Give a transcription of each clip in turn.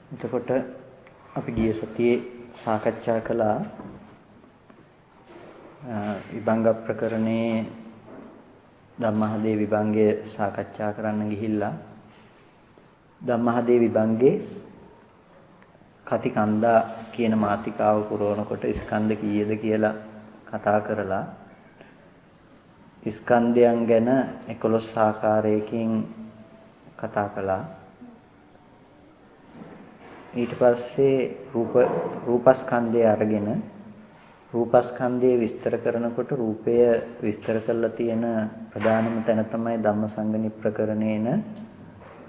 එතකොට අපි ගිය සතියේ සාකච්ඡා කළා විභංග ප්‍රකරණයේ ධම්මහදේ විභංගය සාකච්ඡා කරන්න ගිහිල්ලා ධම්මහදේ විභංගේ කතිකන්දා කියන මාතිකාව පුරවනකොට ස්කන්ධ කීයද කියලා කතා කරලා ස්කන්ධයන් ගැන 11 ආකාරයකින් කතා කළා. ඊට පස්සේ රූපස්කන්ධය අරගෙන රූපස්කන්ධය විස්තර කරනකොට රූපය විස්තර කරලා තියෙන ප්‍රධානම තැන තමයි ධම්මසංගණි ප්‍රකරණේන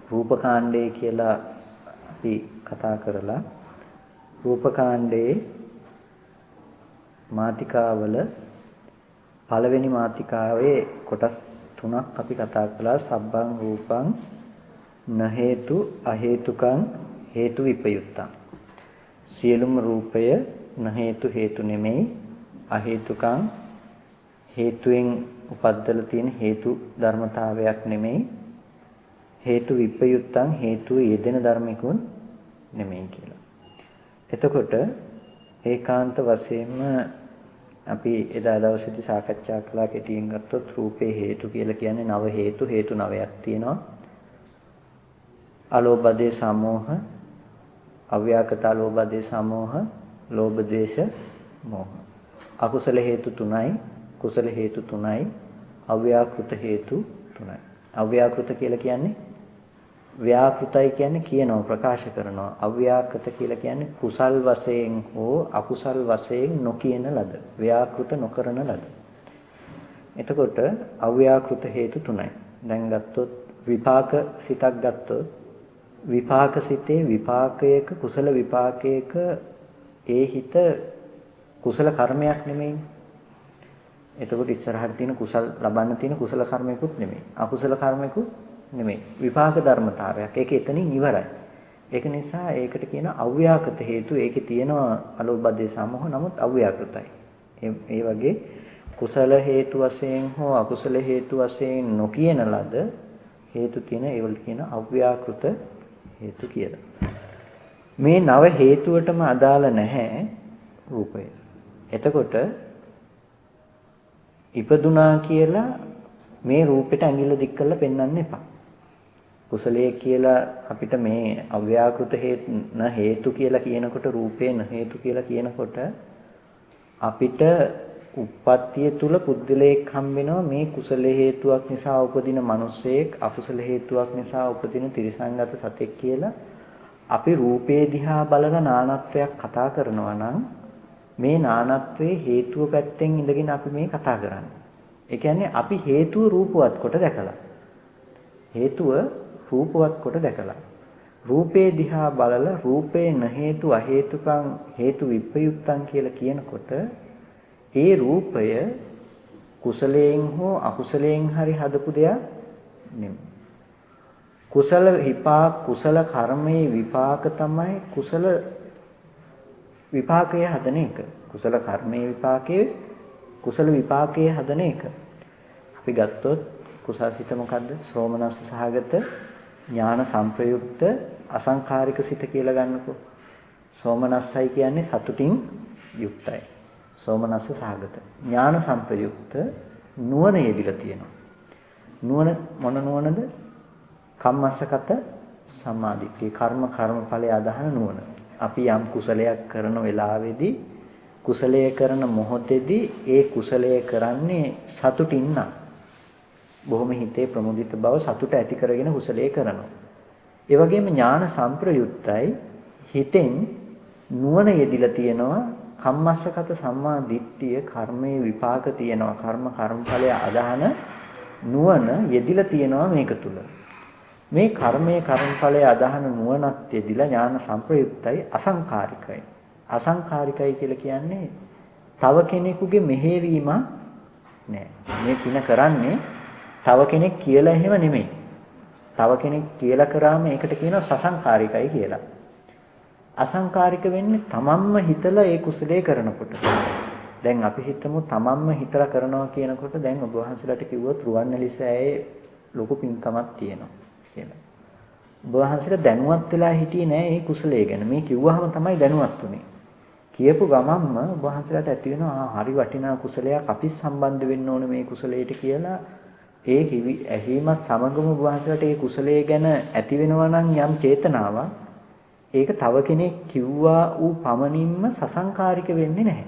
රූපකාණ්ඩය කියලා අපි කතා කරලා රූපකාණ්ඩයේ මාතිකාවල පළවෙනි මාතිකාවේ කොටස් තුනක් අපි කතා කළා. සබ්බං රූපං න හේතු අහේතුකං හේතු විපයුත්තං. සියලුම රූපය න හේතු හේතු නෙමෙයි අහේතුකං හේතුයෙන් උපද්දලා තියෙන හේතු ධර්මතාවයක් නෙමෙයි හේතු විපයුත්තං හේතු යෙදෙන ධර්මිකුන් නෙමෙයි කියලා. එතකොට ඒකාන්ත වශයෙන්ම අපි එදා දවසේදී සාකච්ඡා කළා කෙටියෙන් ගත්තොත් රූපේ හේතු කියලා කියන්නේ නව හේතු 9ක් තියෙනවා. අලෝභදේ සමෝහ අව්‍යාකත අලෝභදේ සමෝහ ලෝභ ද්වේෂ මෝහ. අකුසල හේතු 3යි කුසල හේතු 3යි අව්‍යාකෘත හේතු 3යි. අව්‍යාකෘත කියලා කියන්නේ ව්‍යාකෘතයි කියන්නේ කියනවා ප්‍රකාශ කරනවා. අව්‍යාකෘත කියලා කියන්නේ කුසල් වශයෙන් හෝ අකුසල් වශයෙන් නොකියන ලද ව්‍යාකෘත නොකරන ලද. එතකොට අව්‍යාකෘත හේතු 3යි. දැන් ගත්තොත් විපාක සිතක් ගත්තොත් විපාක සිතේ විපාකයක කුසල විපාකයක ඒ හිත කුසල කර්මයක් නෙමෙයි. එතකොට ඉස්සරහට තියෙන කුසල් ලබන්න තියෙන කුසල කර්මයකුත් නෙමෙයි. අකුසල කර්මයකුත් නෙමෙයි. විපාක ධර්මතාවයක්. ඒක එතනින් ඉවරයි. ඒක නිසා ඒකට කියන අව්‍යාකෘත හේතු. ඒකේ තියෙනවා අලෝභදේ සමෝහ නමුත් අව්‍යාකෘතයි. ඒ වගේ කුසල හේතු වශයෙන් හෝ අකුසල හේතු වශයෙන් නොකියන ලද හේතු තියෙන ඒවලට කියන අව්‍යාකෘත හේතු කියලා. මේ නව හේතුවටම අදාළ නැහැ රූපය. එතකොට ඉපදුනා කියලා මේ රූපෙට ඇඟිල්ල දික් කරලා පෙන්වන්න එපා. කුසලයේ කියලා අපිට මේ අව්‍යාකෘත හේතු කියලා කියනකොට රූපේ න හේතු කියලා කියනකොට අපිට උප්පත්තිය තුල පුද්ගලයෙක් හම්බෙනවා මේ කුසල හේතුවක් නිසා උපදින මිනිසෙක් අකුසල හේතුවක් නිසා උපදින තිරිසංගත සතෙක් කියලා අපි රූපේ දිහා බලලා නානත්වයක් කතා කරනවා නම් මේ නානත්වයේ හේතුව පැත්තෙන් ඉඳගෙන අපි මේ කතා කරන්නේ. ඒ කියන්නේ අපි හේතුව රූපවත් කොට දැකලා හේතුව රූපවත් කොට දැකලා රූපේ දිහා බලලා රූපේ න හේතු අහේතුකං හේතු විප්‍රයුක්තං කියලා කියනකොට ඒ රූපය කුසලයෙන් හෝ අකුසලයෙන් හරි හදපු දෙයක් නෙමෙයි. කුසල කර්මයේ විපාක තමයි කුසල විපාකයේ හදන එක. කුසල කර්මයේ විපාකයේ කුසල විපාකයේ හදන එක. අපි ගත්තොත් කුසල්සිත මොකද්ද? සෝමනස්ස සහගත ඥාන සංප්‍රයුක්ත අසංඛාරික සිත කියලා ගන්නකො. සෝමනස්සයි කියන්නේ සතුටින් යුක්තයි. සෝමනස්ස සහගත ඥාන සංප්‍රයුක්ත නුවණ යෙදිලා තියෙනවා. නුවණ මොන නුවණද? කම්මස්සගත සම්මාදිට්ඨිය කර්මඵලයේ අදහන නුවණ. අපි යම් කුසලයක් කරන වෙලාවේදී කුසලය කරන මොහොතේදී ඒ කුසලය කරන්නේ සතුටින් නම් බොහොම හිතේ ප්‍රමුදිත බව සතුට ඇති කරගෙන කුසලයේ කරනවා. ඒ වගේම ඥාන සංප්‍රයුක්තයි හිතෙන් නුවණ යෙදිලා තියෙනවා. කම්මස්සගත සම්මා දිට්ඨිය කර්මයේ විපාක තියෙනවා. කර්මඵලය අදහන නුවණ යෙදිලා තියෙනවා මේක තුල. මේ කර්මයේ කර්මඵලය අදහන නුවණත් යෙදිලා ඥාන සංප්‍රයුක්තයි අසංකාරිකයි. අසංකාරිකයි කියලා කියන්නේ තව කෙනෙකුගේ මෙහෙවීමක් නෑ. මේ පින කරන්නේ තව කෙනෙක් කියලා එහෙම නෙමෙයි. තව කෙනෙක් කියලා කරාම ඒකට කියනවා සසංකාරිකයි කියලා. අසංකාරික වෙන්නේ තමන්ම හිතලා ඒ කුසලයේ කරනකොට. දැන් අපි හිතමු තමන්ම හිතලා කරනවා කියනකොට දැන් ඔබ වහන්සේලාට කිව්වොත් රුවන්වැලිසෑයේ ලොකු පින්කමක් තියෙනවා කියලා. ඔබ වහන්සේට දැනුවත් වෙලා හිටියේ නෑ මේ කුසලයේ ගැන. මේ කිව්වහම තමයි දැනුවත් උනේ. කියපු ගමන්ම ඔබ වහන්සේලාට ඇති වෙනවා හරි වටිනා කුසලයක් අපි සම්බන්ධ වෙන්න ඕනේ මේ කුසලයට කියලා. ඒ ඇහිමත් සමගම ඔබ වහන්සේලාට මේ කුසලයේ ගැන ඇති වෙනවා නම් යම් චේතනාවක් ඒක තව කෙනෙක් කිව්වා ඌ පමණින්ම සසංකාරික වෙන්නේ නැහැ.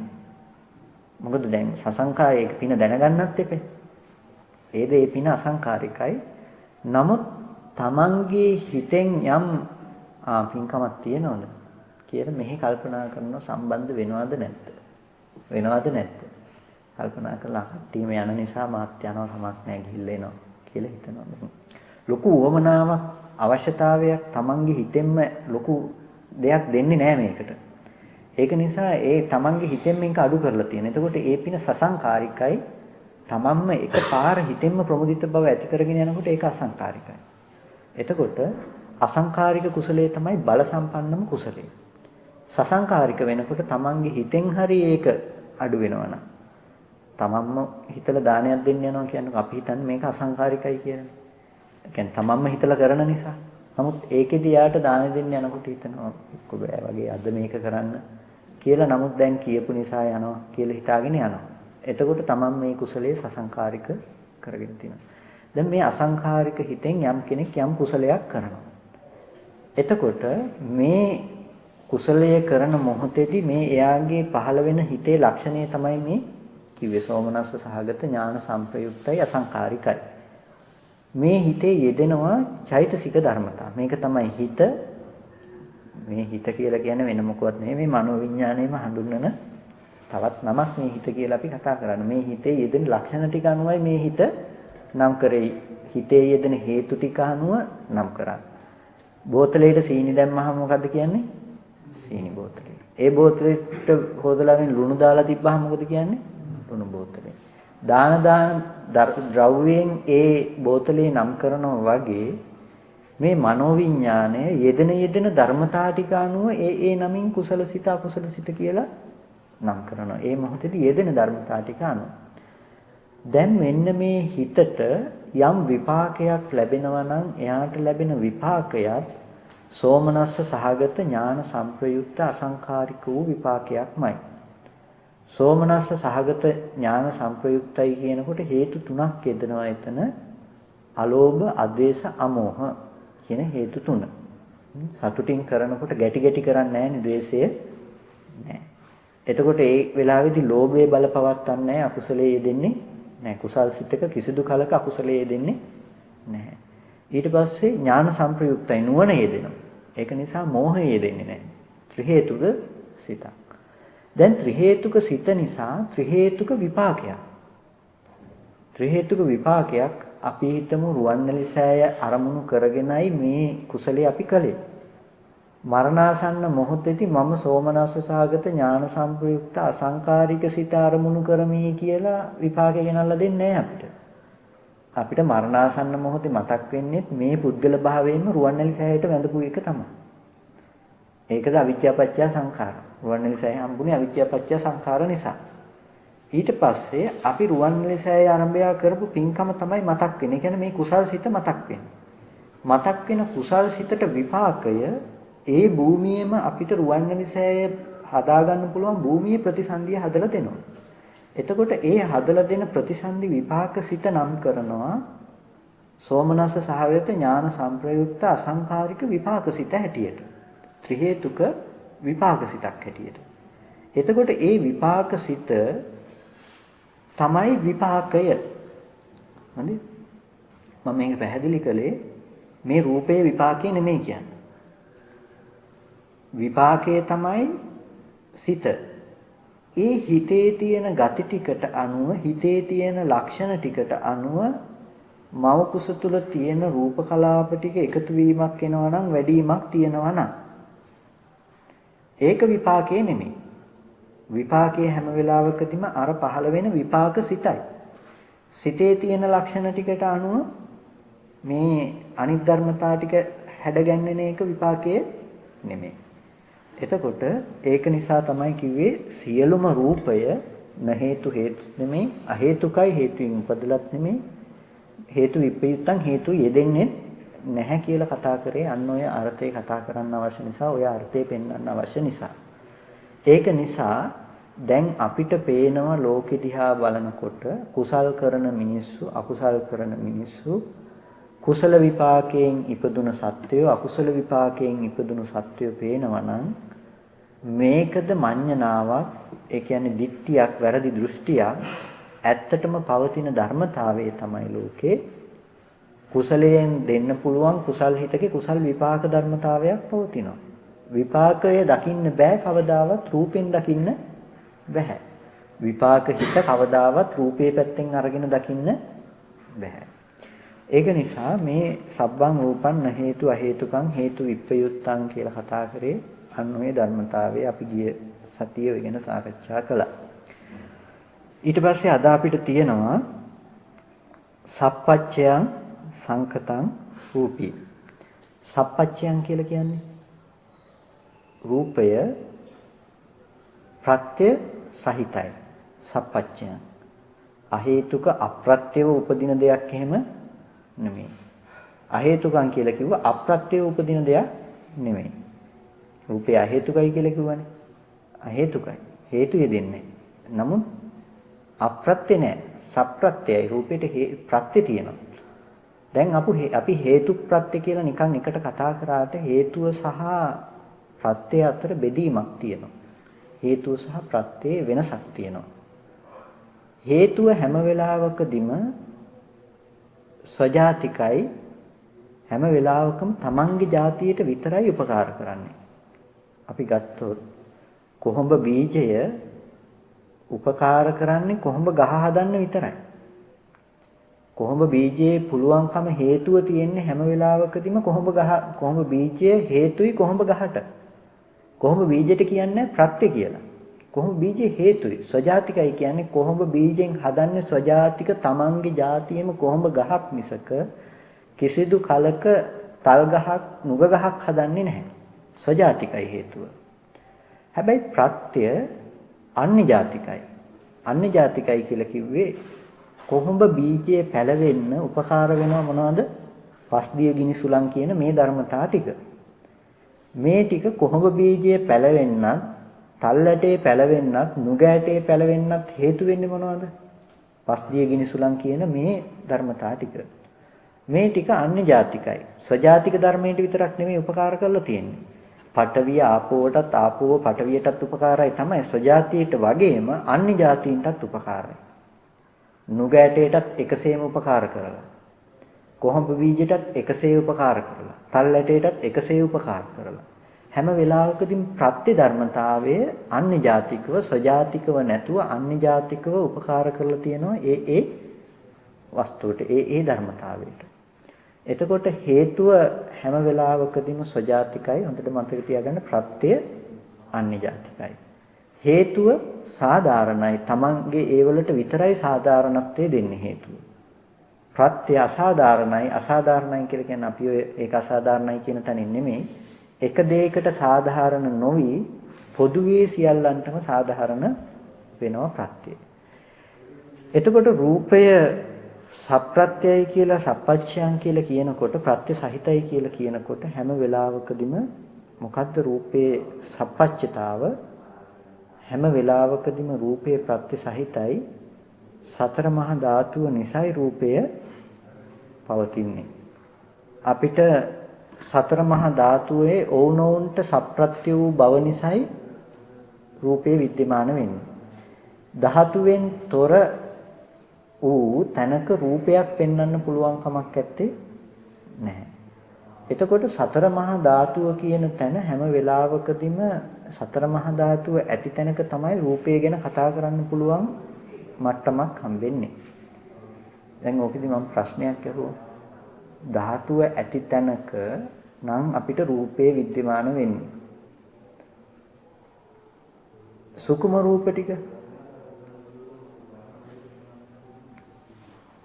මොකද දැන් සසංකාරික පින දැනගන්නත් එපේ. ඒ පින අසංකාරිකයි. නමුත් තමන්ගේ හිතෙන් යම් පින්කමක් තියනවද කියලා මෙහි කල්පනා කරන සම්බන්ධ වෙනවද නැද්ද? වෙනවද නැද්ද? කල්පනා කරලා ටීම යන නිසා මාත් යනවා කමක් නැහැ ගිහිල්ලා එනවා කියලා හිතනවා. ලොකු උවමනාවක් අවශ්‍යතාවයක් තමන්ගේ හිතෙන්ම ලොකු දෙයක් දෙන්නේ නැහැ මේකට. ඒක නිසා ඒ තමන්ගේ හිතෙන් මේක අඩු කරලා තියෙන. එතකොට ඒ පින සසංකාරිකයි. තමන්ම එකපාර හිතෙන්ම ප්‍රමුදිත බව ඇති කරගෙන යනකොට ඒක අසංකාරිකයි. එතකොට අසංකාරික කුසලයේ තමයි බල සම්පන්නම කුසලය. සසංකාරික වෙනකොට තමන්ගේ හිතෙන් හරි ඒක අඩු වෙනවනම් තමන්ම හිතලා දානයක් දෙන්න යනවා කියන්නේ අපි හිතන්නේ මේක අසංකාරිකයි කියලා. ඒ කියන්නේ තමන්ම හිතලා කරන නිසා. නමුත් ඒකෙදි යාට දාන දෙන්න යනකොට හිතනවා එක්ක බෑ වගේ අද මේක කරන්න කියලා. නමුත් දැන් කියපු නිසා යනවා කියලා හිතාගෙන යනවා. එතකොට තමන් මේ කුසලයේ සසංකාරික කරගෙන තියෙනවා. දැන් මේ අසංකාරික හිතෙන් යම් කෙනෙක් යම් කුසලයක් කරනවා. එතකොට මේ කුසලයේ කරන මොහොතේදී මේ එයාගේ පහළ වෙන හිතේ ලක්ෂණය තමයි මේ කිව්වේ සෝමනස්ස සහගත ඥාන සංප්‍රයුක්තයි අසංකාරිකයි. මේ හිතේ යෙදෙනවා චෛතසික ධර්මතා. මේක තමයි හිත. මේ හිත කියලා කියන්නේ වෙන මොකවත් නෙමෙයි මේ මනෝවිඤ්ඤාණයම හඳුන්වන තවත් නමක් මේ හිත කියලා අපි කතා කරන්නේ. මේ හිතේ යෙදෙන ලක්ෂණ ටික අනුවයි මේ හිත නම් කරේ. හිතේ යෙදෙන හේතු ටික අනුව නම් කරන්නේ. බෝතලයට සීනි දැම්මහම මොකද්ද කියන්නේ? සීනි බෝතලේ. ඒ බෝතලෙට හොදලාගෙන ලුණු දාලා තිබ්බහම මොකද කියන්නේ? ලුණු බෝතලේ. දාන ද්‍රව්‍යයෙන් ඒ බෝතලේ නම් කරනවා වගේ මේ මනෝවිඤ්ඤාණය යෙදෙන ධර්මතා ටික අනුව ඒ නමින් කුසලසිත අකුසලසිත කියලා නම් කරනවා. ඒ මොහොතේදී යෙදෙන ධර්මතා ටික අනුව. දැන් මෙන්න මේ හිතට යම් විපාකයක් ලැබෙනවා නම් එයාට ලැබෙන විපාකයත් සෝමනස්ස සහගත ඥාන සංප්‍රයුක්ත අසංකාරික වූ විපාකයක්මයි. සෝමනස්ස සහගත ඥාන සංප්‍රයුක්තයි කියනකොට හේතු තුනක් යෙදෙනවා එතන. අලෝභ, අද්වේෂ, අමෝහ කියන හේතු තුන. සතුටින් කරනකොට ගැටි කරන්නේ නැහැ නේ ද්වේෂය නැහැ. එතකොට ඒ වෙලාවේදී ලෝභය බලපවත්න්නේ නැහැ, අකුසලයේ යෙදෙන්නේ නැහැ. කුසල් සිතක කිසිදු කලක අකුසලයේ යෙදෙන්නේ නැහැ. ඊට පස්සේ ඥාන සංප්‍රයුක්තයි නුවණ යෙදෙනවා. ඒක නිසා මෝහය යෙදෙන්නේ නැහැ. ත්‍රි හේතුක සිතක්. දැන් ත්‍රි හේතුක සිත නිසා ත්‍රි හේතුක විපාකයක්. ත්‍රි හේතුක විපාකයක් අපි හිතමු රුවන්වැලි සෑය අරමුණු කරගෙනයි මේ කුසලයේ අපි කළේ. මරණාසන්න මොහොතේදී මම සෝමනස්ස සහගත ඥාන සංප්‍රයුක්ත අසංකාරික සිත අරමුණු කරමි කියලා විපාකේ ගෙනල්ලා දෙන්නේ නැහැ අපිට. අපිට මරණාසන්න මොහොතේ මතක් වෙන්නේ මේ පුද්ගල භාවයෙන්ම රුවන්වැලි සෑයට වැඳපු එක තමයි. ඒකද අවිද්‍යාපච්චය සංඛාර. රුවන්වැලි සෑය හම්බුනේ අවිද්‍යාපච්චය සංඛාර නිසා. ඊට පස්සේ අපි රුවන්වැලි සෑය ආරම්භය කරපු පින්කම තමයි මතක් වෙන්නේ. ඒ කියන්නේ මේ කුසල් සිත මතක් වෙන්නේ. මතක් වෙන කුසල් සිතට විපාකය ඒ භූමියේම අපිට රුවන්වැලි සෑය හදාගන්න පුළුවන් භූමියේ ප්‍රතිසන්දිය හදලා දෙනවා. එතකොට ඒ හදලා දෙන ප්‍රතිසන්දි විපාක සිත නම් කරනවා සෝමනස්ස සහගත ඥාන සංප්‍රයුක්ත අසංකාරික විපාක සිත හැටියට. ත්‍රි හේතුක විපාක සිතක් හැටියට. එතකොට ඒ විපාක සිත තමයි විපාකය. හරි? මම මේක පැහැදිලි කළේ මේ රූපේ විපාකේ නෙමෙයි කියන්නේ. විපාකයේ තමයි සිත. ඒ හිතේ තියෙන ගති ටිකට අනුව හිතේ තියෙන ලක්ෂණ ටිකට අනුව මව කුස තුල තියෙන රූප කලාප ටික එකතු වීමක් වෙනවා නම් වැඩිවීමක් තියෙනවා නම් ඒක විපාකේ නෙමෙයි. විපාකයේ හැම වෙලාවකදීම අර පහළ වෙන විපාක සිතයි. සිතේ තියෙන ලක්ෂණ ටිකට අනුව මේ අනිත් ධර්මතා ටික හැඩගැන්වෙන එක විපාකයේ නෙමෙයි. එතකොට ඒක නිසා තමයි කිව්වේ සියලුම රූපය න හේතු නෙමෙයි අහේතුකයි හේතුයින් උපදලත් නෙමෙයි හේතු විප්‍රයුක්තං හේතු යෙදෙන්නේ නැහැ කියලා කතා කරේ අන්න ඔය අර්ථය කතා කරන්න අවශ්‍ය නිසා ඔය අර්ථය පෙන්වන්න අවශ්‍ය නිසා. ඒක නිසා දැන් අපිට පේනවා ලෝකෙ දිහා බලනකොට කුසල් කරන මිනිස්සු අකුසල් කරන මිනිස්සු කුසල විපාකයෙන් ඉපදුන සත්වයෝ අකුසල විපාකයෙන් ඉපදුණු සත්වයෝ පේනවා නම් මේකද මඤ්ඤණාවක් ඒ කියන්නේ දිට්ඨියක් වැරදි දෘෂ්ටියක් ඇත්තටම පවතින ධර්මතාවය තමයි ලෝකේ කුසලයෙන් දෙන්න පුළුවන් කුසල් හිතකේ කුසල් විපාක ධර්මතාවයක් පවතිනවා විපාකය දකින්න බෑ කවදාවත් රූපෙන් දකින්න බෑ විපාක හිත කවදාවත් රූපේ පැත්තෙන් අරගෙන දකින්න බෑ ඒක නිසා මේ සබ්බං රූපං න හේතු අහේතුකං හේතු විප්පයුත්තං කියලා කතා කරේ අන්න ඔය ධර්මතාවය අපි ගිය සතියේ ඉගෙන සාකච්ඡා කළා. ඊට පස්සේ අද අපිට තියෙනවා සප්පච්චයන් සංකතං රූපී. සප්පච්චයන් කියලා කියන්නේ රූපය ප්‍රත්‍ය සහිතයි. සප්පච්චයන් අහේතුක අප්‍රත්‍යව උපදින දෙයක් එහෙම නෙමෙයි. අහේතුකං කියලා කිව්ව අප්‍රත්‍යව උපදින දෙයක් නෙමෙයි. රූපය අහේතුකයි කියලා කිව්වනේ. අහේතුකයි. හේතු යෙදෙන්නේ. නමුත් අප්‍රත්‍ය නෑ. සප්‍රත්‍යයි. රූපෙට ප්‍රත්‍ය තියෙනවා. දැන් අපි හේතු ප්‍රත්‍ය කියලා නිකන් එකට කතා කරාට හේතුව සහ ප්‍රත්‍ය අතර බෙදීමක් තියෙනවා. හේතුව සහ ප්‍රත්‍යයේ වෙනසක් තියෙනවා. හේතුව හැම වෙලාවකදීම ස්වජාතිකයි හැම වෙලාවකම තමන්ගේ જાතියට විතරයි උපකාර කරන්නේ. අපි ගත්තොත් කොහොඹ බීජය උපකාර කරන්නේ කොහොඹ ගහ හදන්න විතරයි. කොහොඹ බීජයේ පුළුවන්කම හේතුව තියෙන්නේ හැම වෙලාවකදීම කොහොඹ බීජය හේතුයි කොහොඹ ගහට. කොහොඹ බීජයට කියන්නේ ප්‍රත්‍ය කියලා. කොහොඹ බීජය හේතුයි. ස්වජාතිකයි කියන්නේ කොහොඹ බීජෙන් හදන්නේ ස්වජාතික තමන්ගේ જાතියෙම කොහොඹ ගහක් මිසක කිසිදු කලක තල් ගහක් නුග ගහක් හදන්නේ නැහැ. ස්වජාතිකයි හේතුව. හැබැයි ප්‍රත්‍ය අන්‍ය ජාතිකයි. අන්‍ය ජාතිකයි කියලා කිව්වේ කොහොඹ බීජයේ පැලවෙන්න උපකාර වෙනවා මොනවද? පස්දිය ගිනි සුලං කියන මේ ධර්මතා ටික. මේ ටික කොහොඹ බීජයේ පැලවෙන්නත්, තල් ඇටේ පැලවෙන්නත්, නුග ඇටේ පැලවෙන්නත් හේතු වෙන්නේ මොනවද? පස්දිය ගිනි සුලං කියන මේ ධර්මතා ටික. මේ ටික අන්‍ය ජාතිකයි. ස්වජාතික ධර්මයට විතරක් නෙමෙයි උපකාර කරලා තියෙන්නේ. පඨවිය ආපෝවටත් ආපෝව පඨවියටත් උපකාරයි තමයි. ස්වජාතියට වගේම අන්‍ය ජාතීන්ටත් උපකාරයි. නුග ඇටයටත් එකසේම උපකාර කරලා. කොහොඹ බීජයටත් එකසේ උපකාර කරලා. තල් ඇටයටත් එකසේ උපකාර කරලා. හැම වෙලාවකදීම ප්‍රත්‍ය ධර්මතාවයේ අන්‍ය ජාතිකව ස්වජාතිකව නැතුව අන්‍ය ජාතිකව උපකාර කරලා තියෙනවා ඒ වස්තුවට ඒ ධර්මතාවයට. එතකොට හේතුව හැම වෙලාවකදීම ස්වජාතිකයි. හොඳට මතක තියාගන්න ප්‍රත්‍ය අන්‍ය ජාතිකයි. හේතුව සාධාරණයි. Tamange ඒවලට විතරයි සාධාරණත්වය දෙන්නේ හේතුව. ප්‍රත්‍ය අසාධාරණයි. අසාධාරණයි කියලා කියන්නේ අපි ඒක අසාධාරණයි කියන තැනින් නෙමෙයි. එක දෙයකට සාධාරණ නොවි පොදුවේ සියල්ලන්ටම සාධාරණ වෙනවා ප්‍රත්‍යය. එතකොට රූපය සප්‍රත්‍යයි කියලා සප්පච්චයන් කියලා කියනකොට ප්‍රත්‍ය සහිතයි කියලා කියනකොට හැම වෙලාවකදීම මොකද්ද රූපේ සප්පච්චතාව? හැම වෙලාවකදීම රූපේ ප්‍රත්‍ය සහිතයි. සතර මහා ධාතුව නිසයි රූපය පවතින්නේ. අපිට සතර මහා ධාතුවේ ඕනෝන්ට සප්‍රත්‍ය වූ බව නිසයි රූපේ विद्यमान වෙන්නේ. ධාතුවෙන් තොර ඌ තනක රූපයක් පෙන්වන්න පුළුවන් කමක් නැත්තේ නැහැ. එතකොට සතර මහා ධාතුව කියන තැන හැම වෙලාවකදීම සතර මහා ධාතුව ඇති තැනක තමයි රූපය ගැන කතා කරන්න පුළුවන් මට්ටමක් හම්බෙන්නේ. දැන් ඕකෙදි මම ප්‍රශ්නයක් අහුවා. ධාතුව ඇති තැනක නම් අපිට රූපේ विद्यमान වෙන්නේ. සුකුම රූප ටික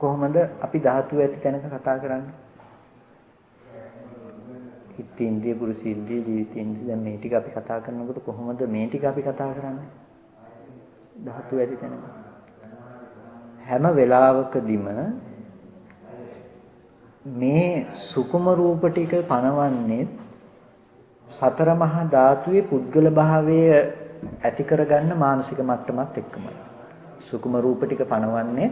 කොහොමද අපි ධාතුව ඇති තැනක කතා කරන්නේ? ඉන්ද්‍රිය පුරුෂ ඉන්ද්‍රිය ජීවිත ඉන්ද්‍රිය දැන් මේ ටික අපි කතා කරනකොට කොහොමද මේ ටික අපි කතා කරන්නේ? ධාතුව ඇති තැනක හැම වෙලාවකදීම මේ සුකුම රූප ටික පනවන්නේ සතර මහා ධාතුවේ පුද්ගල භාවය ඇති කරගන්න මානසික මට්ටමත් එක්කමයි. සුකුම රූප ටික පනවන්නේ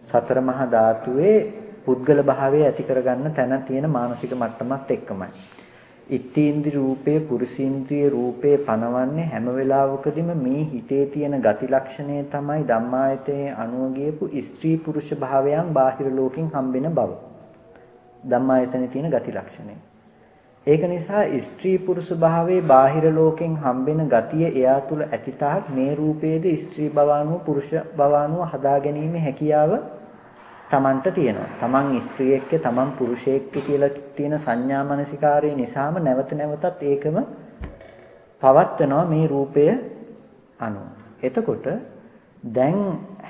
සතර මහා ධාතුවේ පුද්ගල භාවය ඇති කරගන්න තැන තියෙන මානසික මට්ටමත් එක්කමයි. ඉත්තේන්ද්‍ර රූපේ පුරුෂේන්ද්‍රිය රූපේ පනවන්නේ හැම වෙලාවකදීම මේ හිතේ තියෙන ගති ලක්ෂණය තමයි ධම්මායතයේ අනුව ගියපු ස්ත්‍රී පුරුෂ භාවයන් බාහිර ලෝකෙන් හම්බෙන බව. ධම්මායතනේ තියෙන ගති ලක්ෂණය. ඒක නිසා ස්ත්‍රී පුරුෂ භාවයේ බාහිර ලෝකෙන් හම්බෙන ගතිය එයා තුල ඇතිතාක් මේ රූපයේද ස්ත්‍රී භවානුව පුරුෂ භවානුව හදා ගැනීම හැකියාව තමන්ට තියෙනවා. තමන් ස්ත්‍රියෙක්ක තමන් පුරුෂයෙක්ක කියලා තියෙන සංඥා මනසිකාරය නිසාම නැවත නැවතත් ඒකම පවත්නවා මේ රූපය අනුව. එතකොට දැන්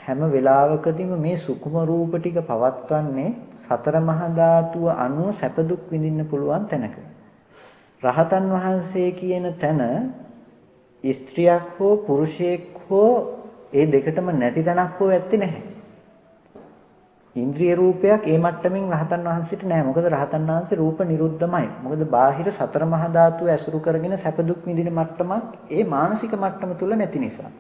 හැම වෙලාවකදීම මේ සුකුම රූප ටික පවත්වන්නේ සතර මහා ධාතුව අනුව සැප දුක් විඳින්න පුළුවන් තැනක. රහතන් වහන්සේ කියන තැන ස්ත්‍රියක් හෝ පුරුෂයෙක් හෝ ඒ දෙකටම නැති තැනක් හෝ ඇත්තේ නැහැ. ඉන්ද්‍රිය රූපයක් ඒ මට්ටමින් රහතන් වහන්සේට නැහැ. මොකද රහතන් වහන්සේ රූප නිරුද්ධමයි. මොකද බාහිර සතර මහා ධාතුව ඇසුරු කරගෙන සැප දුක් විඳින මට්ටමක් ඒ මානසික මට්ටම තුල නැති නිසා.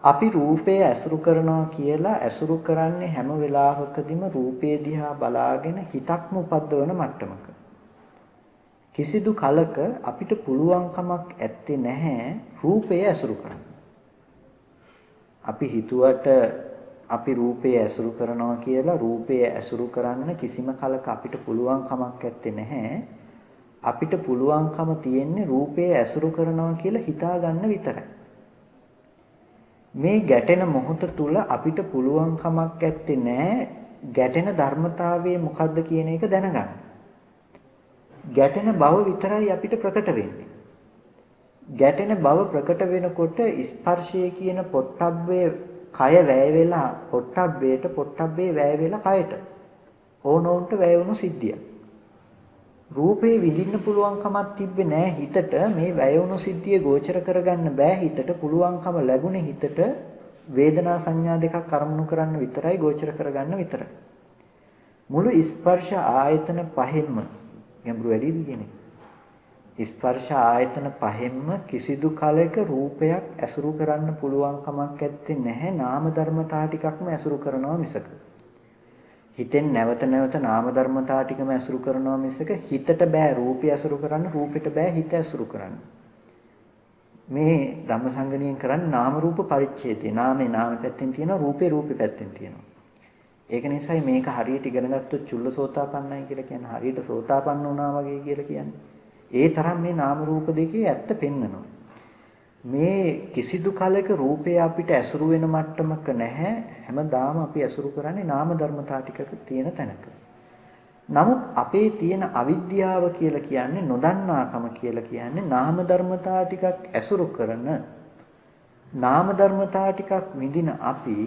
අපි රූපය ඇසුරු කරනවා කියලා ඇසුරු කරන්නේ හැම වෙලාවකදීම රූපේ දිහා බලාගෙන හිතක්ම උපද්දවන මට්ටමක. කිසිදු කලක අපිට පුළුවන්කමක් ඇත්තේ නැහැ රූපය ඇසුරු කරන්න. අපි හිතුවට අපි රූපය ඇසුරු කරනවා කියලා රූපය ඇසුරු කරන්න කිසිම කලක අපිට පුළුවන්කමක් ඇත්තේ නැහැ. අපිට පුළුවන්කම තියෙන්නේ රූපය ඇසුරු කරනවා කියලා හිතා ගන්න විතරයි. මේ ගැටෙන මොහොත තුල අපිට පුළුවන්කමක් ඇත්තේ නැහැ ගැටෙන ධර්මතාවය මොකද්ද කියන එක දැනගන්න. ගැටෙන බව විතරයි අපිට ප්‍රකට වෙන්නේ. ගැටෙන බව ප්‍රකට වෙනකොට ස්පර්ශය කියන පොට්ටබ්බේ කය වැය වෙලා පොට්ටබ්බේට පොට්ටබ්බේ වැය වෙලා කයට ඕනෝන්ට වැය වුණු සිද්ධිය. රූපේ විඳින්න පුළුවන්කමක් තිබ්බේ නැහැ හිතට මේ වැය වුණු සිද්ධිය ගෝචර කරගන්න බෑ හිතට පුළුවන්කම ලැබුණේ හිතට වේදනා සංඥා දෙකක් අරමුණු කරන්න විතරයි ගෝචර කරගන්න විතරයි. මුළු ස්පර්ශ ආයතන පහෙන්ම ගැඹුරු වැඩිද කියන්නේ. ස්පර්ශ ආයතන පහෙන්ම කිසිදු කලයක රූපයක් ඇසුරු කරන්න පුළුවන් කමක් නැත්තේ නැහැ නාම ධර්මතා ටිකක්ම ඇසුරු කරනවා මිසක. හිතෙන් නැවත නැවත නාම ධර්මතා ටිකම ඇසුරු කරනවා මිසක හිතට බෑ රූපය ඇසුරු කරන්න රූපෙට බෑ හිත ඇසුරු කරන්න. මේ ධම්මසංගණියෙන් කරන්නේ නාම රූප පරිච්ඡේදය. නාමේ නාම පැත්තෙන් තියෙනවා රූපේ රූපේ පැත්තෙන් තියෙනවා. ඒක නිසායි මේක හරියට ඉගෙන ගත්තොත් චුල්ලසෝතාපන්නයි කියලා කියන්නේ හරියට සෝතාපන්න වුණා වගේ කියලා කියන්නේ. ඒ තරම් මේ නාම රූප දෙකේ ඇත්ත පෙන්වනවා. මේ කිසිදු කලක රූපය අපිට ඇසුරු වෙන මට්ටමක නැහැ. හැමදාම අපි ඇසුරු කරන්නේ නාම ධර්මතා ටිකක තියෙන තැනක. නමුත් අපේ තියෙන අවිද්‍යාව කියලා කියන්නේ නොදන්නාකම කියලා කියන්නේ නාම ධර්මතා ටිකක් ඇසුරු කරන නාම ධර්මතා ටිකක් විඳින අපි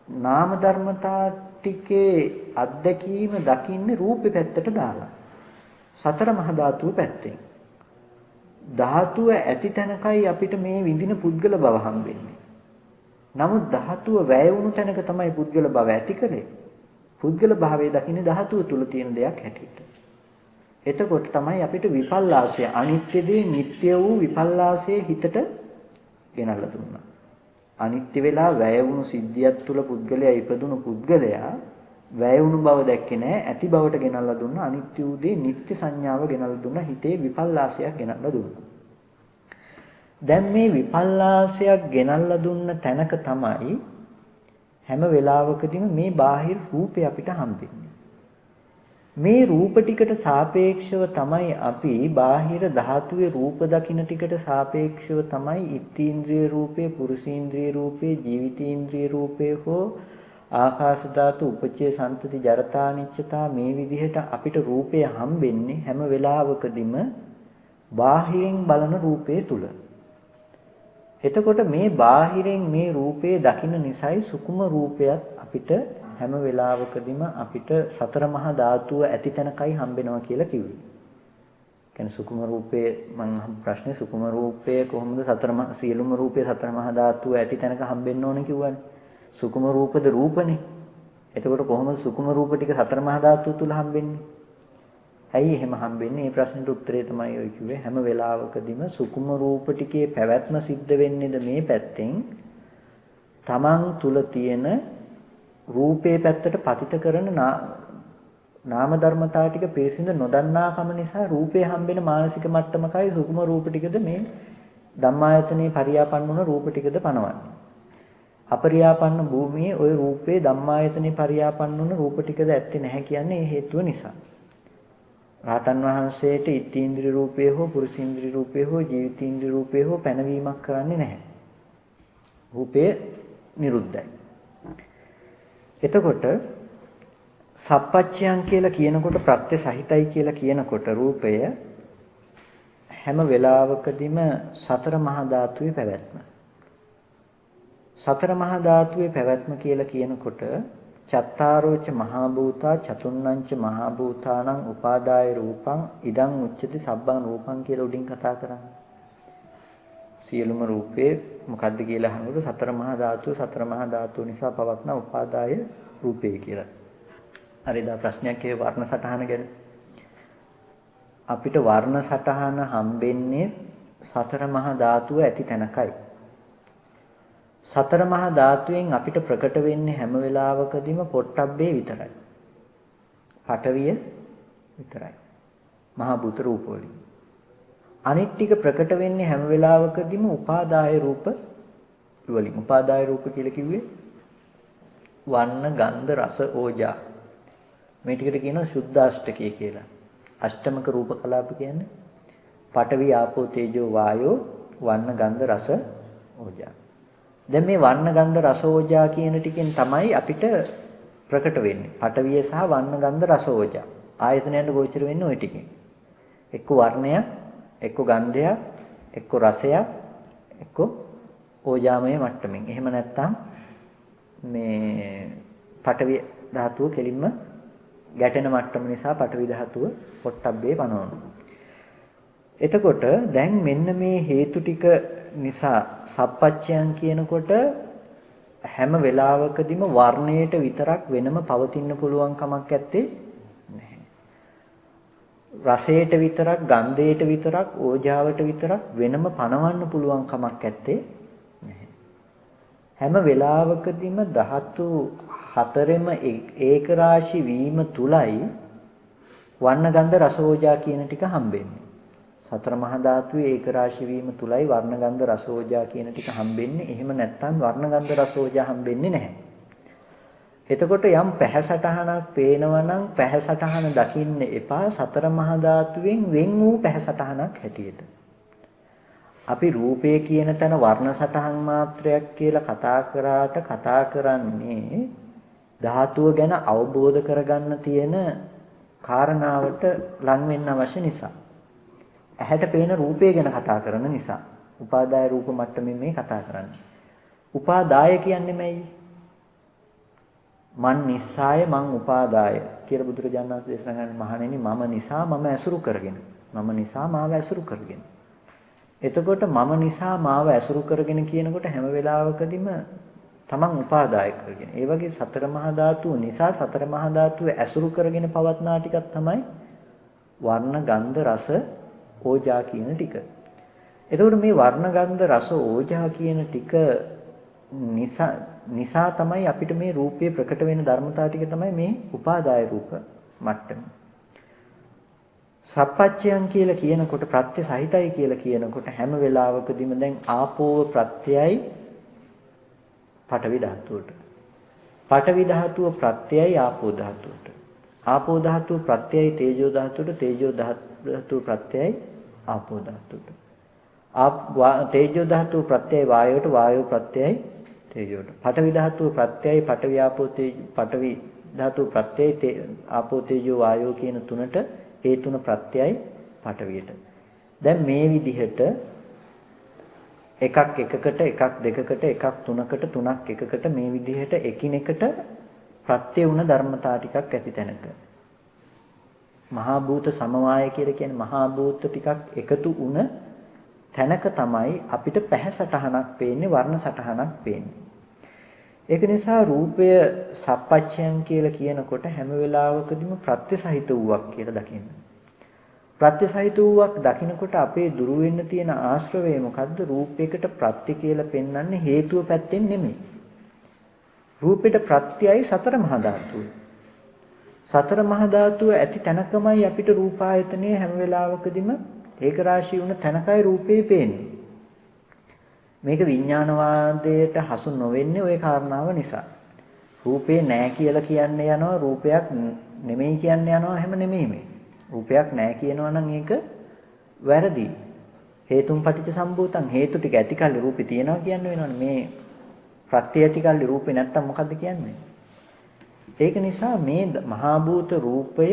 නාම ධර්මතා ටිකේ අත්දැකීම දකින්නේ රූපේ පැත්තට දාලා. සතර මහා ධාතුව පැත්තෙන්. ධාතුව ඇති තැනකයි අපිට මේ විඳින පුද්ගල බව හම්බෙන්නේ. නමුත් ධාතුව වැය වුණු තැනක තමයි පුද්ගල බව ඇති කරේ. පුද්ගල භාවයේ දකින්නේ ධාතුව තුල තියෙන දෙයක් හැටියට. එතකොට තමයි අපිට විපල්ලාසය අනිත්‍ය දේ නිට්ටය වූ විපල්ලාසයේ හිතට ගෙනල්ලා දුන්නා. අනිත්‍ය වෙලා වැය වුණු සිද්ධියක් තුල පුද්ගලයා ඉපදුණු පුද්ගලයා වැය වුණු බව දැක්කේ නැහැ ඇති බවට ගෙනල්ලා දුන්නා අනිත්‍ය වූ දේ නිට්ටය සංඥාව ගෙනල්ලා දුන්නා හිතේ විපල්ලාසයක් ගෙනල්ලා දුන්නා. දැන් මේ විපල්ලාසයක් ගෙනල්ලා දුන්න තැනක තමයි හැම වෙලාවකදීම මේ බාහිර රූපේ අපිට හම්බෙන්නේ. මේ රූප ටිකට සාපේක්ෂව තමයි අපි බාහිර ධාතුවේ රූප දකින්න ටිකට සාපේක්ෂව තමයි ඉත්තීන්ද්‍රිය රූපේ පුරුෂීන්ද්‍රිය රූපේ ජීවිතීන්ද්‍රිය රූපේ හෝ ආකාශ ධාතු උපචේ සම්තති ජරතා නිච්චතා මේ විදිහට අපිට රූපය හම්බෙන්නේ හැම වෙලාවකදීම බාහිරින් බලන රූපේ තුල. එතකොට මේ බාහිරින් මේ රූපේ දකින්න නිසායි සුකුම රූපයත් අපිට හැම වෙලාවකදීම අපිට සතර මහා ධාතුව ඇති තැනකයි හම්බෙනවා කියලා කිව්වේ. කියන්නේ සුකුම රූපේ මම ප්‍රශ්නේ සුකුම රූපය කොහොමද සියලුම රූපේ සතර මහා ධාතුව ඇති තැනක හම්බෙන්න ඕනේ කිව්වනේ. සුකුම රූපද රූපනේ. එතකොට කොහොමද සුකුම රූප ටික සතර මහා ධාතු තුල හම්බෙන්නේ? ඇයි එහෙම හම්බෙන්නේ? මේ ප්‍රශ්නෙට උත්තරේ තමයි ඔය කිව්වේ. හැම වෙලාවකදීම සුකුම රූප ටිකේ පැවැත්ම සිද්ධ වෙන්නේද මේ පැත්තෙන් තමන් තුල තියෙන රූපේ පැත්තට පතිත කරන නාම ධර්මතාව ටික පිරිසිඳ නොදන්නාකම නිසා රූපේ හම්බෙන මානසික මට්ටමකයි සුකුම රූප ටිකද මේ ධම්මායතනේ පරියාපන්න වුණ රූප ටිකද පනවන්නේ. අපරියාපන්න භූමියේ ওই රූපේ ධම්මායතනේ පරියාපන්න වුණ රූප ටිකද ඇත්තේ නැහැ කියන්නේ ඒ හේතුව නිසා. රාතන් වහන්සේට ඉත්තීන්ද්‍රිය රූපේ හෝ පුරුෂීන්ද්‍රිය රූපේ හෝ ජීවිතීන්ද්‍රිය රූපේ හෝ පැනවීමක් කරන්නේ නැහැ. රූපේ නිරුද්ධයි. එතකොට සප්පච්චයන් කියලා කියනකොට ප්‍රත්‍ය සහිතයි කියලා කියනකොට රූපය හැම වෙලාවකදීම සතර මහා ධාතුවේ පැවැත්ම. සතර මහා ධාතුවේ පැවැත්ම කියලා කියනකොට චත්තාරෝච මහා භූතා චතුන්නංච මහා භූතානං උපාදාය රූපං ඉදං උච්චති සබ්බං රූපං කියලා උඩින් කතා කරන්නේ. සියලුම රූපේ මොකද්ද කියලා අහනකොට සතර මහා ධාතුව නිසා පවත්න උපාදාය රූපේ කියලා. හරිද? ප්‍රශ්නයක් ඒ වර්ණ සටහන ගැන. අපිට වර්ණ සටහන හම්බෙන්නේ සතර මහා ධාතුව ඇති තැනකයි. සතර මහා ධාතුවෙන් අපිට ප්‍රකට වෙන්නේ හැම වෙලාවකදීම පොට්ටබ්බේ විතරයි. පඨවිය විතරයි. මහා භූත රූප වලින්. අනිත් ටික ප්‍රකට වෙන්නේ හැම වෙලාවකදීම උපාදාය රූප වලින්. උපාදාය රූප කියලා කිව්වේ වර්ණ, ගන්ධ, රස, ඕජා. මේ ටිකට කියනවා සුද්ධාෂ්ටකය කියලා. අෂ්ටමක රූප කලාප කියන්නේ පඨවි, ආපෝ, තේජෝ, වායෝ, වර්ණ, ගන්ධ, රස, ඕජා. දැන් මේ වර්ණ, ගන්ධ, රස, ඕජා කියන ටිකෙන් තමයි අපිට ප්‍රකට වෙන්නේ. පඨවිය සහ වර්ණ, ගන්ධ, රස, ඕජා. ආයතනයන්ට ගෝචර වෙන්නේ ওই ටිකෙන්. එක්ක වර්ණයක්, එක්ක ගන්ධයක්, එක්ක රසයක්, එක්ක ඕජාමය මට්ටමින්. එහෙම නැත්නම් මේ පඨවි ධාතුව කෙලින්ම ගැටෙන මට්ටම නිසා පඨවි ධාතුව පොට්ටබ්බේ පනවනවා. එතකොට දැන් මෙන්න මේ හේතු ටික නිසා සප්පච්චයන් කියනකොට හැම වෙලාවකදීම වර්ණයට විතරක් වෙනම පවතින්න පුළුවන් කමක් නැත්තේ නැහැ. රසයට විතරක්, ගන්ධයට විතරක්, ඕජාවට විතරක් වෙනම පනවන්න පුළුවන් කමක් නැත්තේ නැහැ. හැම වෙලාවකදීම ධාතු හතරෙම ඒක රාශි වීම තුලයි වර්ණ, ගන්ධ, රස, ඕජා කියන ටික හම්බෙන්නේ. සතර මහා ධාතුවේ ඒක රාශි වීම තුලයි වර්ණ, ගන්ධ, රස, ඕජා කියන ටික හම්බෙන්නේ. එහෙම නැත්නම් වර්ණ, ගන්ධ, රස, ඕජා හම්බෙන්නේ නැහැ. එතකොට යම් පැහැසටහනක් පේනවා නම් පැහැසටහන දකින්න එපා සතර මහා ධාතුවෙන් වෙන් වූ පැහැසටහනක් හැටියට. අපි රූපය කියන තැන වර්ණ සටහන් මාත්‍රයක් කියලා කතා කරාට කතා කරන්නේ ධාතුව ගැන අවබෝධ කරගන්න තියෙන කාරණාවට ලං වෙන්න අවශ්‍ය නිසා. ඇහැට පේන රූපය ගැන කතා කරන නිසා. උපාදාය රූප මට්ටමින් මේ කතා කරන්නේ. උපාදාය කියන්නේ මේයි. මන් නිසාය මං උපාදාය කියලා බුදුරජාණන් වහන්සේ දේශනා කරන මහණෙනි මම නිසා මම ඇසුරු කරගෙන. මම නිසා මාව ඇසුරු කරගෙන. එතකොට මම නිසා මාව ඇසුරු කරගෙන කියනකොට හැම වෙලාවකදීම තමන් උපාදාය කරගෙන. ඒ වගේ සතර මහා ධාතුව නිසා සතර මහා ධාතුව ඇසුරු කරගෙන පවත්නා ටිකක් තමයි වර්ණ, ගන්ධ, රස, ඕජා කියන ටික. එතකොට මේ වර්ණ, ගන්ධ, රස, ඕජා කියන ටික නිසා තමයි අපිට මේ රූපයේ ප්‍රකට වෙන ධර්මතාව ටික තමයි මේ උපාදාය රූප මට්ටම. සප්පච්චයන් කියලා කියනකොට ප්‍රත්‍ය සහිතයි කියලා කියනකොට හැම වෙලාවකදීම දැන් ආපෝව ප්‍රත්‍යයයි පඨවි ධාතුවට. පඨවි ධාතුව ප්‍රත්‍යයයි ආපෝ ධාතුවට. ආපෝ ධාතුව ප්‍රත්‍යයයි තේජෝ ධාතුවට. තේජෝ ධාතුව ප්‍රත්‍යයයි ආපෝ ධාතුවට. තේජෝ ධාතුව ප්‍රත්‍යයයි වායුවට. වායෝ ප්‍රත්‍යයයි තේජෝට. පඨවි ධාතුව ප්‍රත්‍යයයි පඨවි ආපෝ තේජෝ. පඨවි ධාතුව ප්‍රත්‍යයයි ආපෝ තේජෝ වායෝ කියන තුනට ඒ තුන ප්‍රත්‍යයයි පඨවියට. දැන් මේ විදිහට එකක් එකකට, එකක් දෙකකට, එකක් තුනකට, තුනක් එකකට මේ විදිහට එකිනෙකට ප්‍රත්‍ය වුණ ධර්මතා ටිකක් ඇති තැනක. මහා භූත සමவாய කියලා කියන්නේ මහා භූත ටිකක් එකතු වුණ තැනක තමයි අපිට පැහැ සටහනක් පේන්නේ, වර්ණ සටහනක් පේන්නේ. ඒක නිසා රූපය සප්පච්චයන් කියලා කියනකොට හැම වෙලාවකදීම ප්‍රත්‍ය සහිත වූවක් කියලා දකින්න. ප්‍රත්‍ය සහිත වූවක් දකිනකොට අපේ දුරු වෙන්න තියෙන ආශ්‍රවය මොකද්ද? රූපයකට ප්‍රත්‍ය කියලා පෙන්වන්නේ හේතුව පැත්තෙන් නෙමෙයි. රූපෙට ප්‍රත්‍යයයි සතර මහා ධාතුව. සතර මහා ධාතුව ඇති තැනකමයි අපිට රූපායතනයේ හැම වෙලාවකදීම ඒක රාශී වුණ තැනකයි රූපේ පේන්නේ. මේක විඥානවාදයට හසු නොවෙන්නේ ওই කාරණාව නිසා. රූපේ නැහැ කියලා කියන්නේ යනවා රූපයක් නෙමෙයි කියන්නේ යනවා හැම නෙමෙයි මේ. රූපයක් නැහැ කියනවා නම් ඒක වැරදි. හේතුන් පටිච්ච සම්භූතං හේතු ටික ඇතිකල්ලි රූපේ තියෙනවා කියන්න වෙනවනේ. මේ ප්‍රත්‍ය ඇතිකල්ලි රූපේ නැත්තම් මොකද්ද කියන්නේ? ඒක නිසා මේ මහා භූත රූපය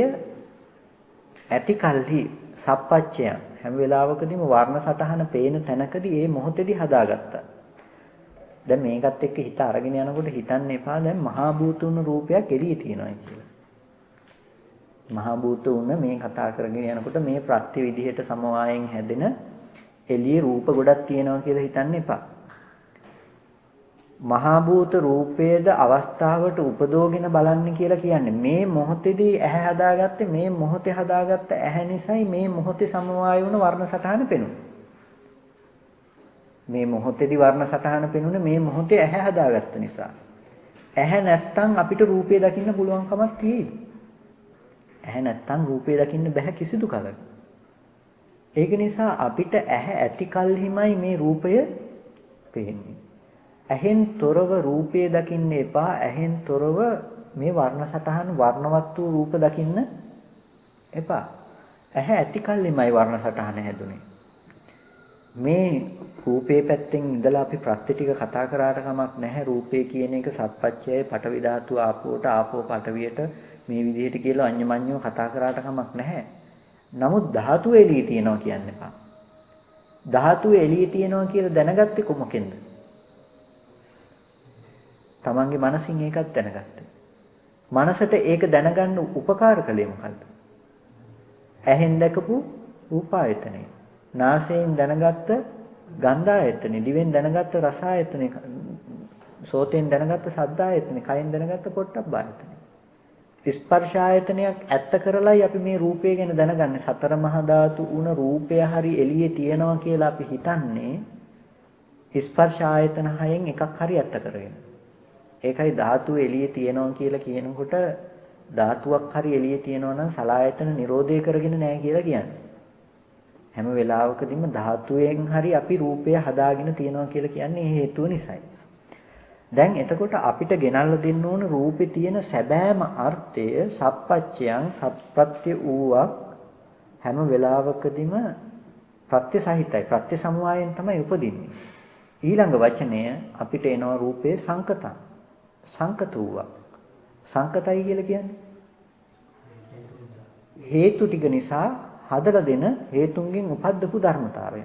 ඇතිකල්හි සප්පච්චය හැම වෙලාවකදීම වර්ණ සටහන පේන තැනකදී ඒ මොහොතේදී හදාගත්තා. දැන් මේකත් එක්ක හිත අරගෙන යනකොට හිතන්න එපා දැන් මහා භූත වුණ රූපයක් එළියේ තියෙනවා කියලා. මහා භූත වුණ මේ කතා කරගෙන යනකොට මේ ප්‍රත්‍ය විදිහට සමவாயෙන් හැදෙන එළියේ රූප ගොඩක් තියෙනවා කියලා හිතන්න එපා. මහා භූත රූපයේද අවස්ථාවට උපදෝගෙන බලන්න කියලා කියන්නේ මේ මොහොතේදී ඇහැ හදාගත්තේ මේ මොහොතේ හදාගත්ත ඇහැ නිසායි මේ මොහොතේ සමவாய වුණ වර්ණ සටහන පෙනුනේ. මේ මොහොතේදී වර්ණ සටහන පෙනුනේ මේ මොහොතේ ඇහැ හදාගත්ත නිසා. ඇහැ නැත්තම් අපිට රූපය දකින්න පුළුවන් කමක් තියෙයි. ඇහැ නැත්තම් රූපය දකින්න බෑ කිසිදු කලක. ඒක නිසා අපිට ඇහැ ඇති කල්හිමයි මේ රූපය පේන්නේ. ඇහෙන් තොරව රූපය දකින්න එපා. ඇහෙන් තොරව මේ වර්ණ සටහන වර්ණවත් වූ රූප දකින්න එපා. ඇහැ ඇති කල්හිමයි වර්ණ සටහන හැදුනේ. මේ රූපේ පැත්තෙන් ඉඳලා අපි ප්‍රත්‍ය ටික කතා කරාට කමක් නැහැ. රූපේ කියන එක සත්පච්චයයි පඨවි ධාතු ආපෝට ආපෝ පඨවියට මේ විදිහට කියලා අඤ්ඤමඤ්ඤව කතා කරාට කමක් නැහැ. නමුත් ධාතු එළියේ තියෙනවා කියන්න එපා. ධාතු එළියේ තියෙනවා කියලා දැනගත්තේ කොමකින්ද? තමන්ගේ මනසින් ඒකත් දැනගත්තා. මනසට ඒක දැනගන්න උපකාර කළේ මොකද්ද? ඇහෙන් දැකපු රූපායතනෙ. නාසයෙන් දැනගත්ත ගන්ධායතනෙ. දිවෙන් දැනගත්ත රසායතනෙ. සෝතෙන් දැනගත්ත සද්දායතනෙ. කයෙන් දැනගත්ත පොට්ටබ්බායතනෙ. ස්පර්ශායතනයක් ඇත්ත කරලයි අපි මේ රූපය ගැන දැනගන්නේ. සතර මහා ධාතු උන රූපය හරි එළියේ තියෙනවා කියලා අපි හිතන්නේ ස්පර්ශායතන හයෙන් එකක් හරි ඇත්ත කරගෙන. ඒකයි ධාතු එළියේ තියෙනවා කියලා කියනකොට ධාතුවක් හරි එළියේ තියෙනවා නම් සලආයතන නිරෝධය කරගෙන නැහැ කියලා කියන්නේ. හැම වෙලාවකදීම ධාතුවෙන් හරි අපි රූපය හදාගෙන තියෙනවා කියලා කියන්නේ ඒ හේතුව නිසායි. දැන් එතකොට අපිට ගෙනල්ලා දෙන්න ඕන රූපේ තියෙන සැබෑම අර්ථය සප්පච්චයන් සප්පත්‍ය වූවක් හැම වෙලාවකදීම ප්‍රත්‍ය සහිතයි. ප්‍රත්‍ය සමුවායෙන් තමයි උපදින්නේ. ඊළඟ වචනය අපිට එනවා රූපේ සංකතං. සංකත වූවක්. සංකතයි කියලා කියන්නේ හේතු ටික නිසා හදලා දෙන හේතුන්ගෙන් උපද්දපු ධර්මතාවය.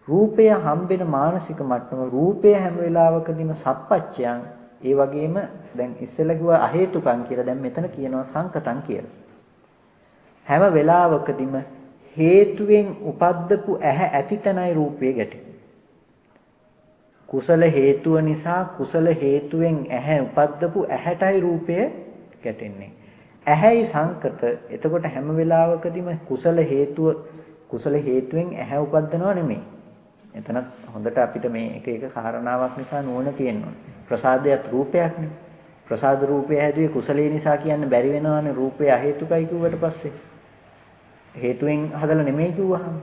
රූපය හම්බෙන මානසික මට්ටම රූපය හැම වෙලාවකදීම සප්පච්චයන් ඒ වගේම දැන් ඉස්සෙල්ලා කිව්වා අහේතුකම් කියලා දැන් මෙතන කියනවා සංකතං කියලා. හැම වෙලාවකදීම හේතුවෙන් උපද්දපු ඇහැ ඇතිතනයි රූපය ගැටෙන්නේ. කුසල හේතුව නිසා කුසල හේතුවෙන් ඇහැ උපද්දපු ඇහැටයි රූපය ගැටෙන්නේ. ඇහැයි සංකත. එතකොට හැම වෙලාවකදීම කුසල හේතුවෙන් ඇහැ උපද්දනව නෙමෙයි. එතනත් හොඳට අපිට මේ එක කාරණාවක් නිසා නුවණ තියෙනවා. ප්‍රසාදයක් රූපයක්නේ. ප්‍රසාද රූපය හැදුවේ කුසලයේ නිසා කියන්න බැරි වෙනවනේ රූපය අහේතුකයි කිව්වට පස්සේ. හේතුවෙන් හදලා නෙමෙයි කිව්වහම.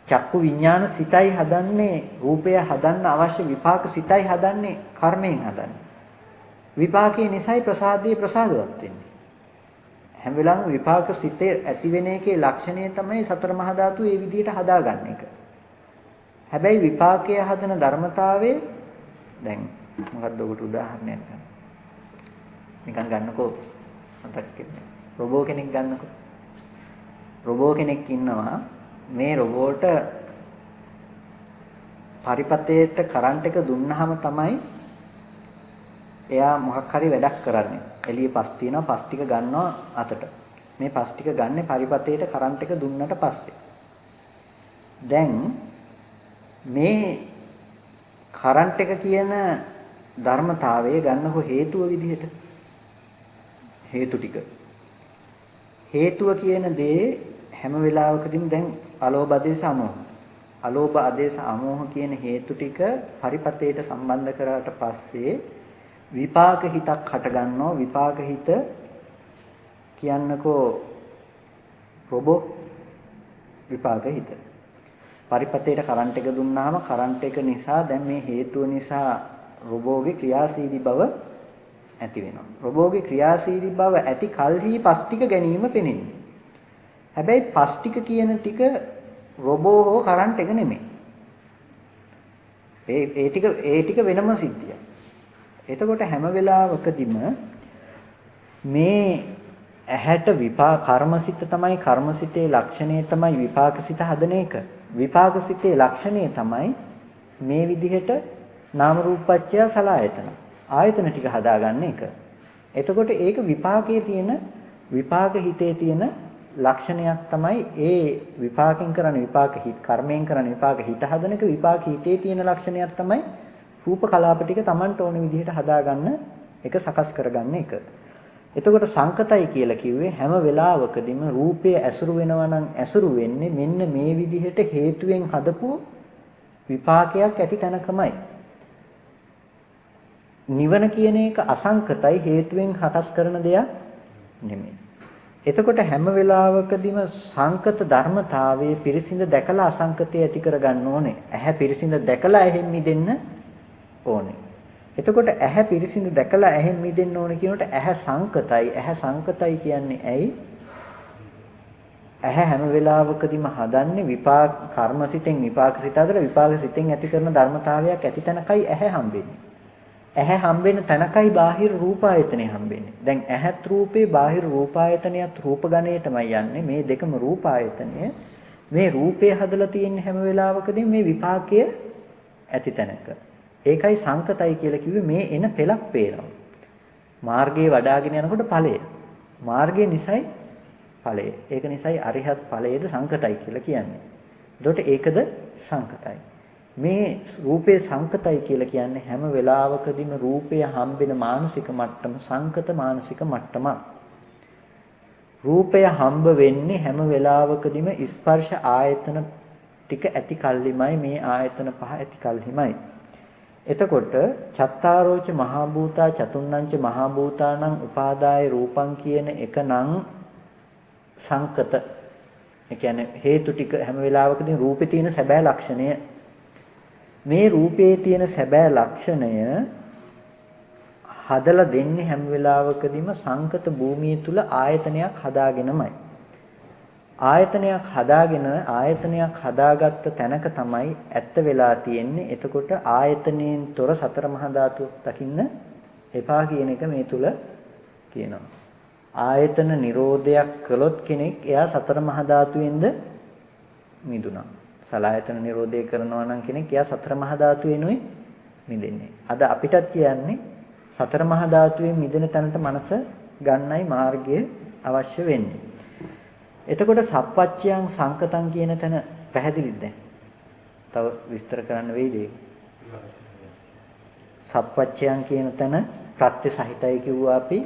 චක්කු විඥාන සිතයි හදන්නේ රූපය හදන්න අවශ්‍ය විපාක සිතයි හදන්නේ කර්මයෙන් හදන්නේ. විපාකයේ නිසයි ප්‍රසාදයේ ප්‍රසාදවත් වෙන්නේ. හැම වෙලාවෙම විපාක සිතේ ඇති වෙන එකේ ලක්ෂණය තමයි සතර මහා ධාතු මේ විදිහට හදාගන්න එක. හැබැයි විපාකයේ හදන ධර්මතාවයේ දැන් මොකක්ද ඔබට උදාහරණයක් ගන්න. නිකන් ගන්නකෝ මතක් වෙන්නේ. රොබෝ කෙනෙක් ගන්නකෝ. රොබෝ කෙනෙක් ඉන්නවා මේ රොබෝට පරිපතේට කරන්ට් එක දුන්නාම තමයි එයා මොකක් හරි වැඩක් කරන්නේ. එළියේ පස් තියෙනවා පස් ටික ගන්නවා අතට. මේ පස් ටික ගන්න පරිපතේට කරන්ට් එක දුන්නට පස්සේ. දැන් මේ කරන්ට් එක කියන ධර්මතාවයේ ගන්නකො හේතුව විදිහට. හේතු ටික. හේතුව කියන දේ හැම වෙලාවකදීම දැන් අලෝභ ආදේශ අමෝහ. අලෝභ ආදේශ අමෝහ කියන හේතු ටික පරිපතේට සම්බන්ධ කරාට පස්සේ විපාක හිතක් හට ගන්නවා. විපාක හිත කියන්නකෝ රොබෝ විපාක හිත. පරිපතේට කරන්ට් එක දුන්නාම කරන්ට් එක නිසා දැන් මේ හේතුව නිසා රොබෝගේ ක්‍රියාශීලී බව ඇති වෙනවා. රොබෝගේ ක්‍රියාශීලී බව ඇති කල්හි පස් ටික ගැනීම පෙනෙන්නේ. හැබැයි පස් ටික කියන ටික රොබෝ හෝ කරන්ට් එක නෙමෙයි. ඒ ටික වෙනම සිද්ධියක්. එතකොට හැම වෙලාවකදීම මේ ඇහැට විපාක කර්මසිත තමයි කර්මසිතේ ලක්ෂණය තමයි විපාකසිත හදන එක. විපාකසිතේ ලක්ෂණය තමයි මේ විදිහට නාම රූපච්ඡය සලආයතන. ආයතන ටික හදාගන්න එක. එතකොට ඒක විපාකයේ තියෙන විපාක හිතේ තියෙන ලක්ෂණයක් තමයි ඒ විපාකෙන් කරන විපාක හිත කර්මයෙන් කරන විපාක හිත හදන එක විපාක හිතේ තියෙන ලක්ෂණයක් තමයි රූප කලාප ටික Tamanට ඕන විදිහට හදාගන්න එක සකස් කරගන්න එක. එතකොට සංකතයි කියලා කිව්වේ හැම වෙලාවකදීම රූපය ඇසුරු වෙනවා නම් ඇසුරු වෙන්නේ මෙන්න මේ විදිහට හේතුවෙන් හදපු විපාකයක් ඇති තැනකමයි. නිවන කියන එක අසංකතයි හේතුවෙන් හතස් කරන දෙයක් නෙමෙයි. එතකොට හැම වෙලාවකදීම සංකත ධර්මතාවයේ පිරිසිඳ දැකලා අසංකතය ඇති කරගන්න ඕනේ. ඇහැ පිරිසිඳ දැකලා එහෙන් මිදෙන්න ඕනේ. එතකොට ඇහැ පිරිසිදු දැකලා ඇහෙන් මිදෙන්න ඕන කියනකොට ඇහැ සංකතයි. ඇහැ සංකතයි කියන්නේ ඇයි? ඇහැ හැම වෙලාවකදීම හදන්නේ විපාක කර්මසිතෙන් විපාකසිත අතර විපාකසිතෙන් ඇති කරන ධර්මතාවයක් ඇති තැනකයි ඇහැ හම්බෙන්නේ. ඇහැ හම්බෙන තැනකයි බාහිර රූපායතනෙ හම්බෙන්නේ. දැන් ඇහත් රූපේ බාහිර රූපායතනයත් රූප ගණයටමයි යන්නේ. මේ දෙකම රූපායතනය. මේ රූපේ හදලා තියෙන හැම වෙලාවකදීම මේ විපාකය ඇති තැනක. ඒකයි සංකතයි කියලා කිව්වේ මේ එන පෙළක් පේනවා. මාර්ගයේ වඩාගෙන යනකොට ඵලය. මාර්ගය නිසයි ඵලය. ඒක නිසයි අරිහත් ඵලයේද සංකතයි කියලා කියන්නේ. එතකොට ඒකද සංකතයි. මේ රූපේ සංකතයි කියලා කියන්නේ හැම වෙලාවකදීම රූපය හම්බෙන මානසික මට්ටම සංකත මානසික මට්ටමක්. රූපය හම්බ වෙන්නේ හැම වෙලාවකදීම ස්පර්ශ ආයතන ටික ඇති කල්ලිමයි මේ ආයතන පහ ඇති කල්හිමයි. එතකොට චත්තාරෝච මහා භූතා චතුන්නංච මහා භූතානං උපාදාය රූපං කියන එක නම් සංකත. ඒ කියන්නේ හේතු ටික හැම වෙලාවකදී රූපේ තියෙන සැබෑ ලක්ෂණය. මේ රූපේ තියෙන සැබෑ ලක්ෂණය හදලා දෙන්නේ හැම වෙලාවකදීම සංකත භූමිය තුල ආයතනයක් හදාගෙනමයි. ආයතනයක් හදාගත්ත තැනක තමයි ඇත්ත වෙලා තියෙන්නේ. එතකොට ආයතනයෙන් තොර සතර මහා ධාතුවක් දකින්න එපා කියන එක මේ තුල කියනවා. ආයතන නිරෝධයක් කළොත් කෙනෙක් එයා සතර මහා ධාතුවෙන්ද මිදුණා. සලආයතන නිරෝධය කරනවා නම් කෙනෙක් එයා සතර මහා ධාතුවෙනුයි මිදෙන්නේ. අද අපිටත් කියන්නේ සතර මහා ධාතුවෙන් මිදෙන තැනට මනස ගන්නයි මාර්ගය අවශ්‍ය වෙන්නේ. එතකොට සප්පච්චයන් සංකතං කියන තැන පැහැදිලිද දැන්? තව විස්තර කරන්න වෙයිද ඒක? සප්පච්චයන් කියන තැන ප්‍රත්‍ය සහිතයි කිව්වා අපි.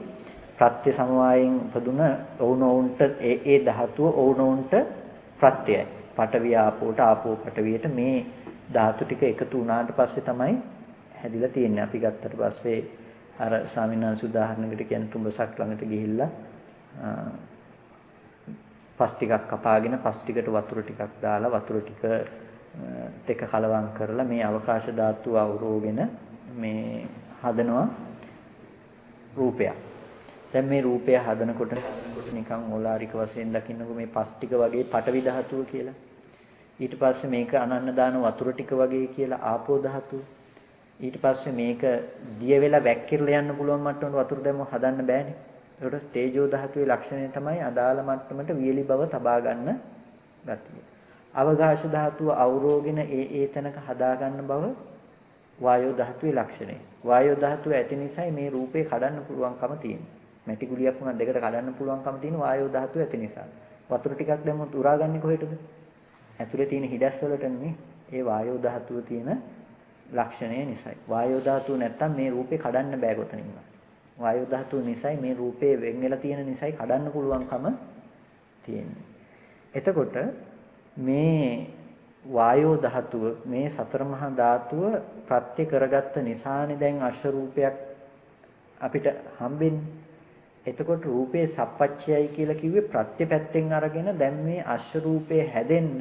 ප්‍රත්‍ය සමவாயයෙන් උපදුන ඔවුනොවුන්ට ඒ ධාතුව ඔවුනොවුන්ට ප්‍රත්‍යයයි. පඨවි ආපෝට ආපෝ පඨවියට මේ ධාතු ටික එකතු වුණාට පස්සේ තමයි හැදිලා තියෙන්නේ. අපි ගත්තට පස්සේ අර ස්වාමීන් වහන්සේ උදාහරණයකට කියන්නේ තුඹසක් ළඟට ගිහිල්ලා පස් ටිකක් කපාගෙන පස් ටිකට වතුර ටිකක් දාලා වතුර ටික දෙක කලවම් කරලා මේ අවකාශ ධාතුව අවරෝගෙන මේ හදනවා රූපයක්. දැන් මේ රූපය හදනකොට නිකන් ඕලාරික වශයෙන් දකින්නකො මේ පස් ටික වගේ පටවි ධාතුව කියලා. ඊට පස්සේ මේක අනන්න දාන වතුර ටික වගේ කියලා ආපෝ ධාතුව. ඊට පස්සේ මේක දිය වෙලා වැක්කිරලා යන්න පුළුවන් මට්ටමට වතුර දැම්ම හදන්න බෑනේ. ඒකට තේජෝ ධාතුවේ ලක්ෂණය තමයි අදාළ මට්ටමට වියලි බව තබා ගන්න ගතිය. අවකාශ ධාතුව අවරෝගෙන ඒ තැනක හදා ගන්න බව වායෝ ධාතුවේ ලක්ෂණය. වායෝ ධාතුව ඇති නිසායි මේ රූපේ කඩන්න පුළුවන්කම තියෙන්නේ. මැටි ගුලියක් වුණා දෙකට කඩන්න පුළුවන්කම තියෙන වායෝ ධාතුව ඇති නිසා. වතුර ටිකක් දැම්මොත් උරාගන්නේ කොහෙටද? ඇතුලේ තියෙන හිඩැස් වලට නෙමෙයි. ඒ වායෝ ධාතුව තියෙන ලක්ෂණය නිසායි. වායෝ ධාතුව නැත්තම් මේ රූපේ කඩන්න බෑ කොතනින්ම. වායෝ ධාතුව නිසායි මේ රූපේ වෙන් වෙලා තියෙන නිසායි කඩන්න පුළුවන්කම තියෙන්නේ. එතකොට මේ වායෝ ධාතුව මේ සතර මහා ධාතුව ප්‍රත්‍ය කරගත්ත නිසානේ දැන් අශ්ව රූපයක් අපිට හම්බෙන්නේ. එතකොට රූපේ සප්පච්චයයි කියලා කිව්වේ ප්‍රත්‍ය පැත්තෙන් අරගෙන දැන් මේ අශ්ව රූපය හැදෙන්න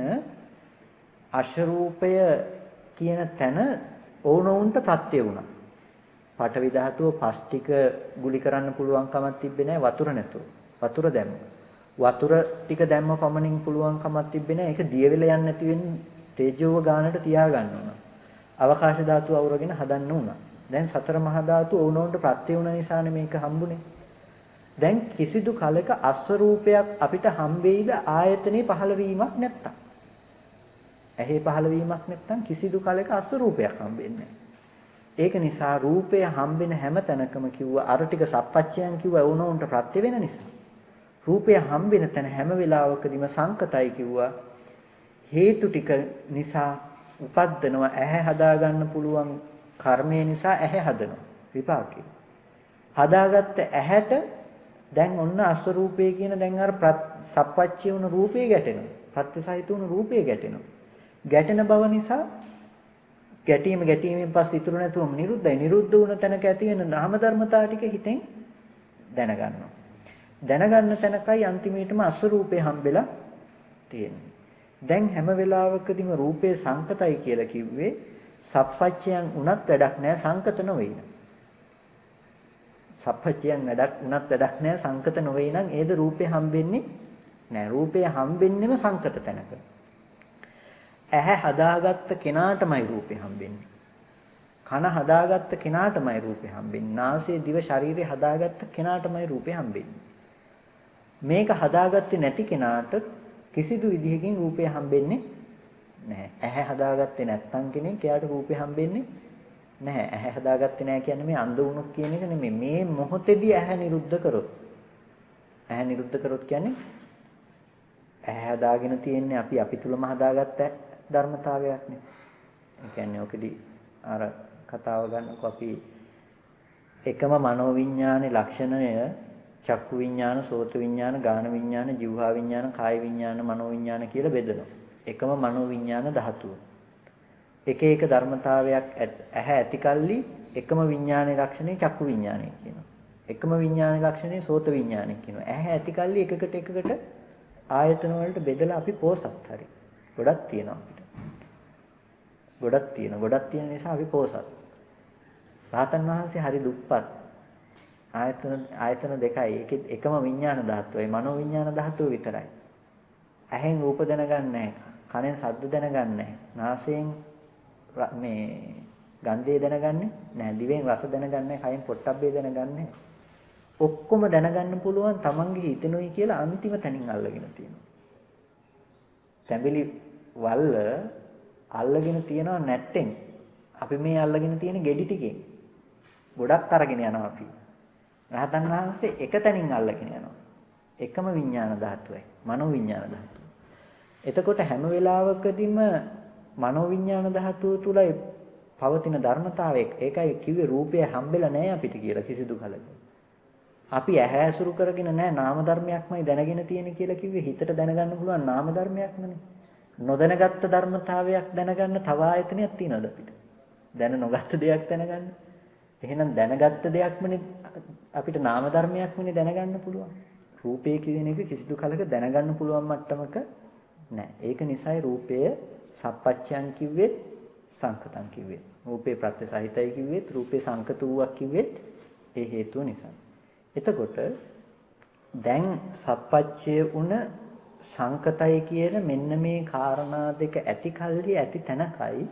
අශ්ව රූපය කියන තැන ඕනෝන්ට ප්‍රත්‍ය වුණා. පඨවි ධාතුව පස් ටික ගුලි කරන්න පුළුවන් කමක් තිබ්බේ නැහැ වතුර නැතුව. වතුර දැම්ම. වතුර ටික දැම්ම පමණින් පුළුවන් කමක් තිබ්බේ නැහැ. ඒක දිය වෙලා යන්නේ නැති වෙන්නේ තේජෝව ගානට තියාගන්න ඕන. අවකාශ ධාතුව අවුරගෙන හදන්න ඕන. දැන් සතර මහා ධාතු ඕනෝන්ට ප්‍රත්‍ය වුණ නිසානේ මේක හම්බුනේ. දැන් කිසිදු කලක අස්ව රූපයක් අපිට හම්බෙයිද ආයතනේ පහළ වීමක් නැත්තම්. ඇහි පහළ වීමක් නැත්තම් කිසිදු කලක අස්ව රූපයක් හම්බෙන්නේ නැහැ. ඒක නිසා රූපය හම්බෙන හැම තැනකම කිව්වා අර ටික සප්පච්චයන් කිව්වා වුණොන්ට ප්‍රත්‍ය වෙන නිසා. රූපය හම්බෙන තැන හැම වෙලාවකදීම සංකතයි කිව්වා. හේතු ටික නිසා උපද්දනවා ඇහැ හදාගන්න පුළුවන් කර්මය නිසා ඇහැ හදනවා විපාකේ. හදාගත්ත ඇහැට දැන් ඔන්න අස්වරූපය කියන දැන් අර සප්පච්චය වුණ රූපේ ගැටෙනවා. ප්‍රත්‍යසහිත වුණ රූපේ ගැටෙනවා. ගැටෙන බව නිසා ගැටීමෙන් පස්සේ ඉතුරු නැතුවම නිරුද්ධයි. නිරුද්ධ වුණ තැනක ඇති වෙන නාම ධර්මතා ටික හිතෙන් දැනගන්නවා. දැනගන්න තැනකයි අන්තිමේටම අස්වරූපේ හම්බෙලා තියෙන්නේ. දැන් හැම වෙලාවකදීම රූපේ සංකතයි කියලා කිව්වේ සප්පච්චයන් උනත් වැඩක් නැහැ සංකත නොවේ. සප්පච්චයන් වැඩක් උනත් වැඩක් නැහැ සංකත නොවේ නම් ඒද රූපේ හම්බෙන්නේ නැහැ. රූපේ හම්බෙන්නෙම සංකත තැනක. ඇහැ හදාගත්ත කෙනාටමයි රූපේ හම්බෙන්නේ. කන හදාගත්ත කෙනාටමයි රූපේ හම්බෙන්නේ. නාසය දිව ශරීරය හදාගත්ත කෙනාටමයි රූපේ හම්බෙන්නේ. මේක හදාගත්තේ නැති කෙනාට කිසිදු විදිහකින් රූපය හම්බෙන්නේ නැහැ. ඇහැ හදාගත්තේ නැත්නම් කෙනෙක් එයාට රූපය හම්බෙන්නේ නැහැ. ඇහැ හදාගත්තේ නැහැ කියන්නේ මේ අන්ධ වුණොත් කියන එක නෙමෙයි. මේ මොහොතේදී ඇහැ නිරුද්ධ කරොත්. ඇහැ නිරුද්ධ කරොත් කියන්නේ ඇහැ හදාගෙන තියෙන්නේ අපි තුලම හදාගත්ත ධර්මතාවයක් නේ. ඒ කියන්නේ ඔකදී අර කතාව ගන්නකො අපි එකම මනෝවිඤ්ඤාණේ ලක්ෂණය චක්කු විඤ්ඤාණ, සෝත විඤ්ඤාණ, ගාන විඤ්ඤාණ, જીවහා විඤ්ඤාණ, කාය විඤ්ඤාණ, මනෝ විඤ්ඤාණ කියලා බෙදෙනවා. එකම මනෝ විඤ්ඤාණ ධාතුව. එක එක ධර්මතාවයක් ඇහැ ඇති කල්ලි එකම විඤ්ඤාණේ ලක්ෂණේ චක්කු විඤ්ඤාණය කියනවා. එකම විඤ්ඤාණේ ලක්ෂණේ සෝත විඤ්ඤාණය කියනවා. ඇහැ ඇති කල්ලි එකකට ආයතන වලට බෙදලා අපි පෝසත් හරි. ගොඩක් තියෙනවා අපිට. ගොඩක් තියෙන නිසා අපි පෝසත්. රහතන් වහන්සේ හරි දුප්පත්. ආයතන දෙකයි. ඒකෙත් එකම විඤ්ඤාණ ධාතුවයි මනෝ විඤ්ඤාණ ධාතුව විතරයි. ඇහෙන් රූප දැනගන්නේ නැහැ. කනෙන් ශබ්ද දැනගන්නේ නැහැ. නාසයෙන් මේ ගන්ධය දැනගන්නේ නැහැ. දිවෙන් රස දැනගන්නේ නැහැ. කයෙන් පොට්ටබ්බේ දැනගන්නේ නැහැ. ඔක්කොම දැනගන්න පුළුවන් තමන්ගේ හිතෙනුයි කියලා අන්තිම තැනින් අල්ලගෙන තියෙනවා. තැඹිලි වල්ල අල්ලගෙන තියනවා නැට්ටෙන්. අපි මේ අල්ලගෙන තියෙන ගෙඩි ටිකෙන් ගොඩක් අරගෙන යනවා අපි. රහතන් වහන්සේ එක තැනින් අල්ලගෙන යනවා. එකම විඤ්ඤාණ ධාතුවයි. මනෝ විඤ්ඤාණ ධාතුව. එතකොට හැම වෙලාවකදීම මනෝ විඤ්ඤාණ ධාතුව තුලයි පවතින ධර්මතාවයක්. ඒකයි කිව්වේ රූපය හම්බෙලා නැහැ අපිට කියලා කිසිදු කලක. අපි ඇහැ ඇසුරු කරගෙන නැහැ නාම ධර්මයක්මයි දැනගෙන තියෙන කියලා කිව්වේ හිතට දැනගන්න පුළුවන් නාම ධර්මයක්මනේ. නොදැනගත්ත ධර්මතාවයක් දැනගන්න තව ආයතනයක් තියෙනවද අපිට? දැන නොගත්ත දෙයක් දැනගන්න. එහෙනම් දැනගත්ත දෙයක්මනේ අපිට නාම ධර්මයක්මනේ දැනගන්න පුළුවන්. රූපය කියන එක කිසිදු කලක දැනගන්න පුළුවන් මට්ටමක නැහැ. ඒක නිසායි රූපය සප්පච්චයන් කිව්වෙත් සංකතං කිව්වෙත්. රූපේ ප්‍රත්‍ය සහිතයි කිව්වෙත් රූපේ සංකත වූවක් කිව්වෙත් ඒ හේතුව නිසා. එතකොට දැන් සප්පච්චය උන සංකතයි කියන මෙන්න මේ කාරණා දෙක ඇති කල්හි ඇති තැනකයි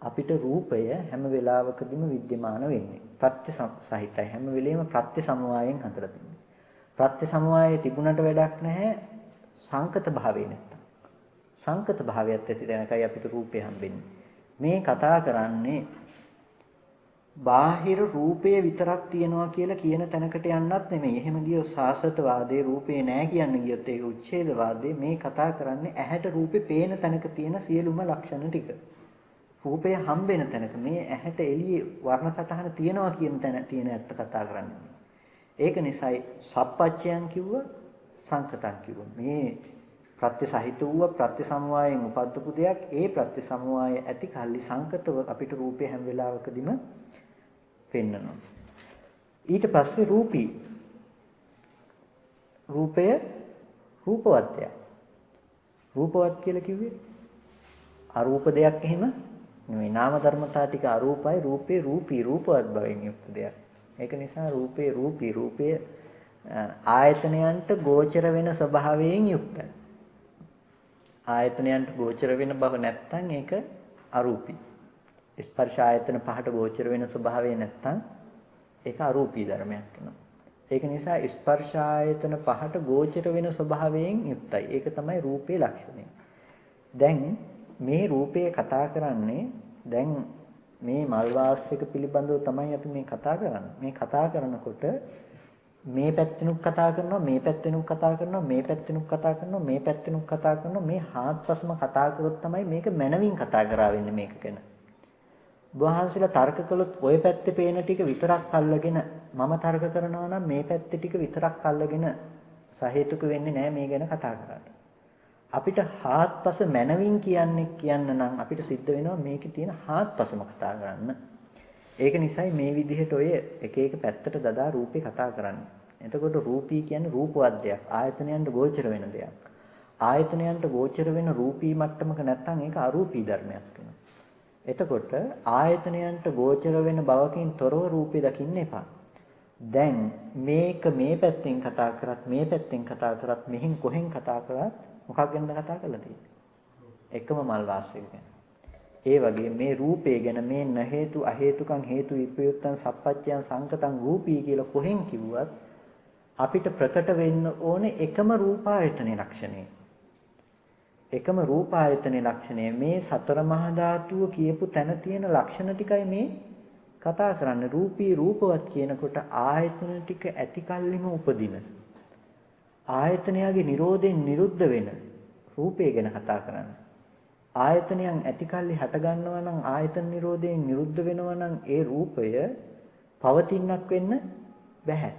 අපිට රූපය හැම වෙලාවකදීම विद्यमान වෙන්නේ. ප්‍රත්‍ය සහිතයි හැම වෙලෙම ප්‍රත්‍ය සමவாயයෙන් හදලා තිබෙනවා. ප්‍රත්‍ය සමவாயයේ තිබුණට වැඩක් නැහැ සංකත භාවය නැත්තම්. සංකත භාවයත් ඇති තැනකයි අපිට රූපය හම්බෙන්නේ. මේ කතා කරන්නේ බාහිර රූපය විතරක් තියනවා කියලා කියන තැනකට යන්නත් නෙමෙයි. එහෙම ගියොත් සාසතවාදයේ රූපේ නැහැ කියන්න ගියොත් ඒක උච්ඡේදවාදයේ. මේ කතා කරන්නේ ඇහැට රූපේ පේන තැනක තියෙන සියලුම ලක්ෂණ ටික. රූපය හම්බෙන තැනක මේ ඇහැට එළියේ වර්ණ සටහන තියෙනවා කියන තැන තියෙන ඇත්ත කතා කරන්නේ. ඒක නිසායි සප්පච්චයන් කිව්ව සංකතං කිව්ව. මේ ප්‍රත්‍ය සහිත වූ ප්‍රත්‍ය සමவாயයෙන් උපද්දපු දෙයක් ඒ ප්‍රත්‍ය සමவாய ඇති කල්ලි සංකතව අපිට රූපය හැම වෙලාවකදීම පෙන්වනවා. ඊට පස්සේ රූපී රූපය රූපවත්ය. රූපවත් කියලා කිව්වේ අරූප දෙයක් එහෙම නෙවෙයි. නාම ධර්මතා ටික අරූපයි, රූපේ රූපී රූපවත් බවෙන් යුක්ත දෙයක්. ඒක නිසා රූපේ රූපී රූපය ආයතනයන්ට ගෝචර වෙන ස්වභාවයෙන් යුක්තයි. ආයතනයන්ට ගෝචර වෙන බව නැත්නම් ඒක අරූපී. ස්පර්ශ ආයතන පහට ගෝචර වෙන ස්වභාවය නැත්නම් ඒක අරූපී ධර්මයක් වෙනවා. ඒක නිසා ස්පර්ශ ආයතන පහට ගෝචර වෙන ස්වභාවයෙන් යුක්තයි. ඒක තමයි රූපේ ලක්ෂණය. දැන් මේ රූපය කතා කරන්නේ දැන් මේ මල් වාස්යක පිළිබඳව තමයි අපි මේ කතා කරන්නේ. මේ කතා කරනකොට මේ පැත්තෙනුත් කතා කරනවා, මේ පැත්තෙනුත් කතා කරනවා, මේ පැත්තෙනුත් කතා කරනවා, මේ පැත්තෙනුත් කතා කරනවා. මේ හාත්පසම කතා කරොත් තමයි මේක මනවින් කතා කරා වෙන්නේ මේක ගැන. වහන්සේලා තර්ක කළොත් ওই පැත්තේ පේන ටික විතරක් අල්ලගෙන මම තර්ක කරනවා නම් මේ පැත්තේ ටික විතරක් අල්ලගෙන සහේතුක වෙන්නේ නැහැ මේ ගැන කතා කරන්නේ. අපිට හාත්පස මනවින් කියන්න නම් අපිට සිද්ධ වෙනවා මේකේ තියෙන හාත්පසම කතා කරන්න. ඒක නිසායි මේ විදිහට ඔය එක එක පැත්තට දදා රූපේ කතා කරන්නේ. එතකොට රූපී කියන්නේ රූපවත් දෙයක්. ආයතනයන්ට ගෝචර වෙන දෙයක්. ආයතනයන්ට ගෝචර වෙන රූපී මට්ටමක නැත්නම් ඒක අරූපී ධර්මයක් වෙනවා. එතකොට ආයතනයන්ට ගෝචර වෙන බවකින් තොරව රූපේ දකින්න එපා. දැන් මේක මේ පැත්තෙන් කතා කරත් මේ පැත්තෙන් කතා කරත් මෙහින් කොහෙන් කතා කරත් මොකක් ගැනද කතා කරලා තියෙන්නේ? එකම මල් වාසය ගැන. ඒ වගේ මේ රූපය ගැන මේ න හේතු අ හේතුකං හේතු විප්‍රයුක්තං සප්පච්චයන් සංකතං රූපී කියලා කොහෙන් කිව්වත් අපිට ප්‍රකට වෙන්න ඕනේ එකම රූපායතනේ ලක්ෂණය. එකම රූපායතනේ ලක්ෂණය මේ සතර මහා ධාතුව කියපු තැන තියෙන ලක්ෂණ ටිකයි මේ කතා කරන්නේ. රූපී රූපවත් කියනකොට ආයතන ටික ඇති කල්ලිම උපදින. ආයතනයගේ නිරෝධයෙන් නිරුද්ධ වෙන රූපය ගැන කතා කරන්නේ. ආයතනයන් ඇති කල්ලි හට ගන්නවා නම් ආයතන නිරෝධයෙන් නිරුද්ධ වෙනවා නම් ඒ රූපය පවතිනක් වෙන්න බෑ.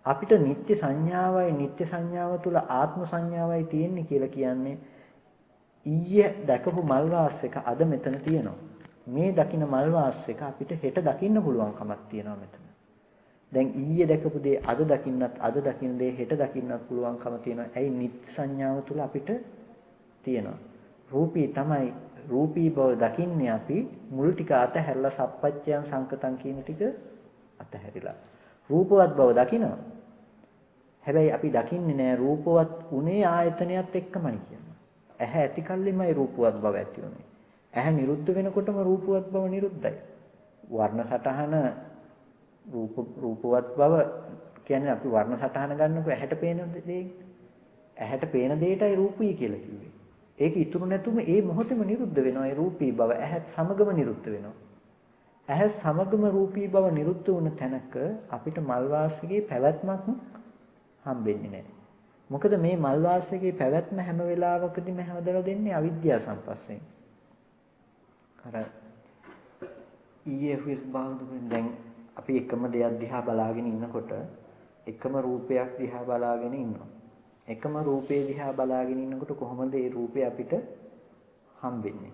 අපිට නිත්‍ය සංඥාවයි නිත්‍ය සංඥාව තුළ ආත්ම සංඥාවයි තියෙන්නේ කියලා කියන්නේ ඊයේ දැකපු මල් වාස් එක අද මෙතන තියෙනවා. මේ දකින්න මල් වාස් එක අපිට හෙට දකින්න පුළුවන් කමක් තියෙනවා මෙතන. දැන් ඊයේ දැකපු දේ අද දකින්නත් අද දකින්න දේ හෙට දකින්නත් පුළුවන්කම තියෙනවා. ඇයි නිත්‍ය සංඥාව තුළ අපිට තියෙනවා. රූපී තමයි රූපී බව දකින්නේ අපි මුල් ටික අතහැරලා සප්පච්චයන් සංකතං කියන ටික අතහැරිලා. රූපවත් බව දකිනවා. හැබැයි අපි දකින්නේ නෑ රූපවත් උනේ ආයතනයත් එක්කමයි කියන්නේ. ඇහැ ඇති කල්ලිමයි රූපවත් බව ඇති උනේ. ඇහැ නිරුද්ධ වෙනකොටම රූපවත් බව නිරුද්ධයි. වර්ණ සටහන රූපවත් බව කියන්නේ අපි වර්ණ සටහන ගන්නකොට ඇහැට පේන දේ ඇහැට පේන දෙයටයි රූපී කියලා කිව්වේ. ඒක ඉතුරු නැතුම ඒ මොහොතේම නිරුද්ධ වෙනවා. ඒ රූපී බව ඇහත් සමගම නිරුද්ධ වෙනවා. ඇහත් සමගම රූපී බව නිරුද්ධ වුණ තැනක අපිට මල් වාසිකේ පැවැත්මක් හම්බෙන්නේ නැහැ. මොකද මේ මල් වාසිකේ පැවැත්ම හැම වෙලාවකදීම හැමදලා දෙන්නේ අවිද්‍යාව සම්පස්යෙන්. අර ඊයේ විස්බාහුදුෙන් දැන් අපි එකම දෙයක් දිහා බලාගෙන ඉන්නකොට එකම රූපයක් දිහා බලාගෙන ඉන්නවා. එකම රූපේ දිහා බලාගෙන ඉන්නකොට කොහොමද ඒ රූපේ අපිට හම්බෙන්නේ?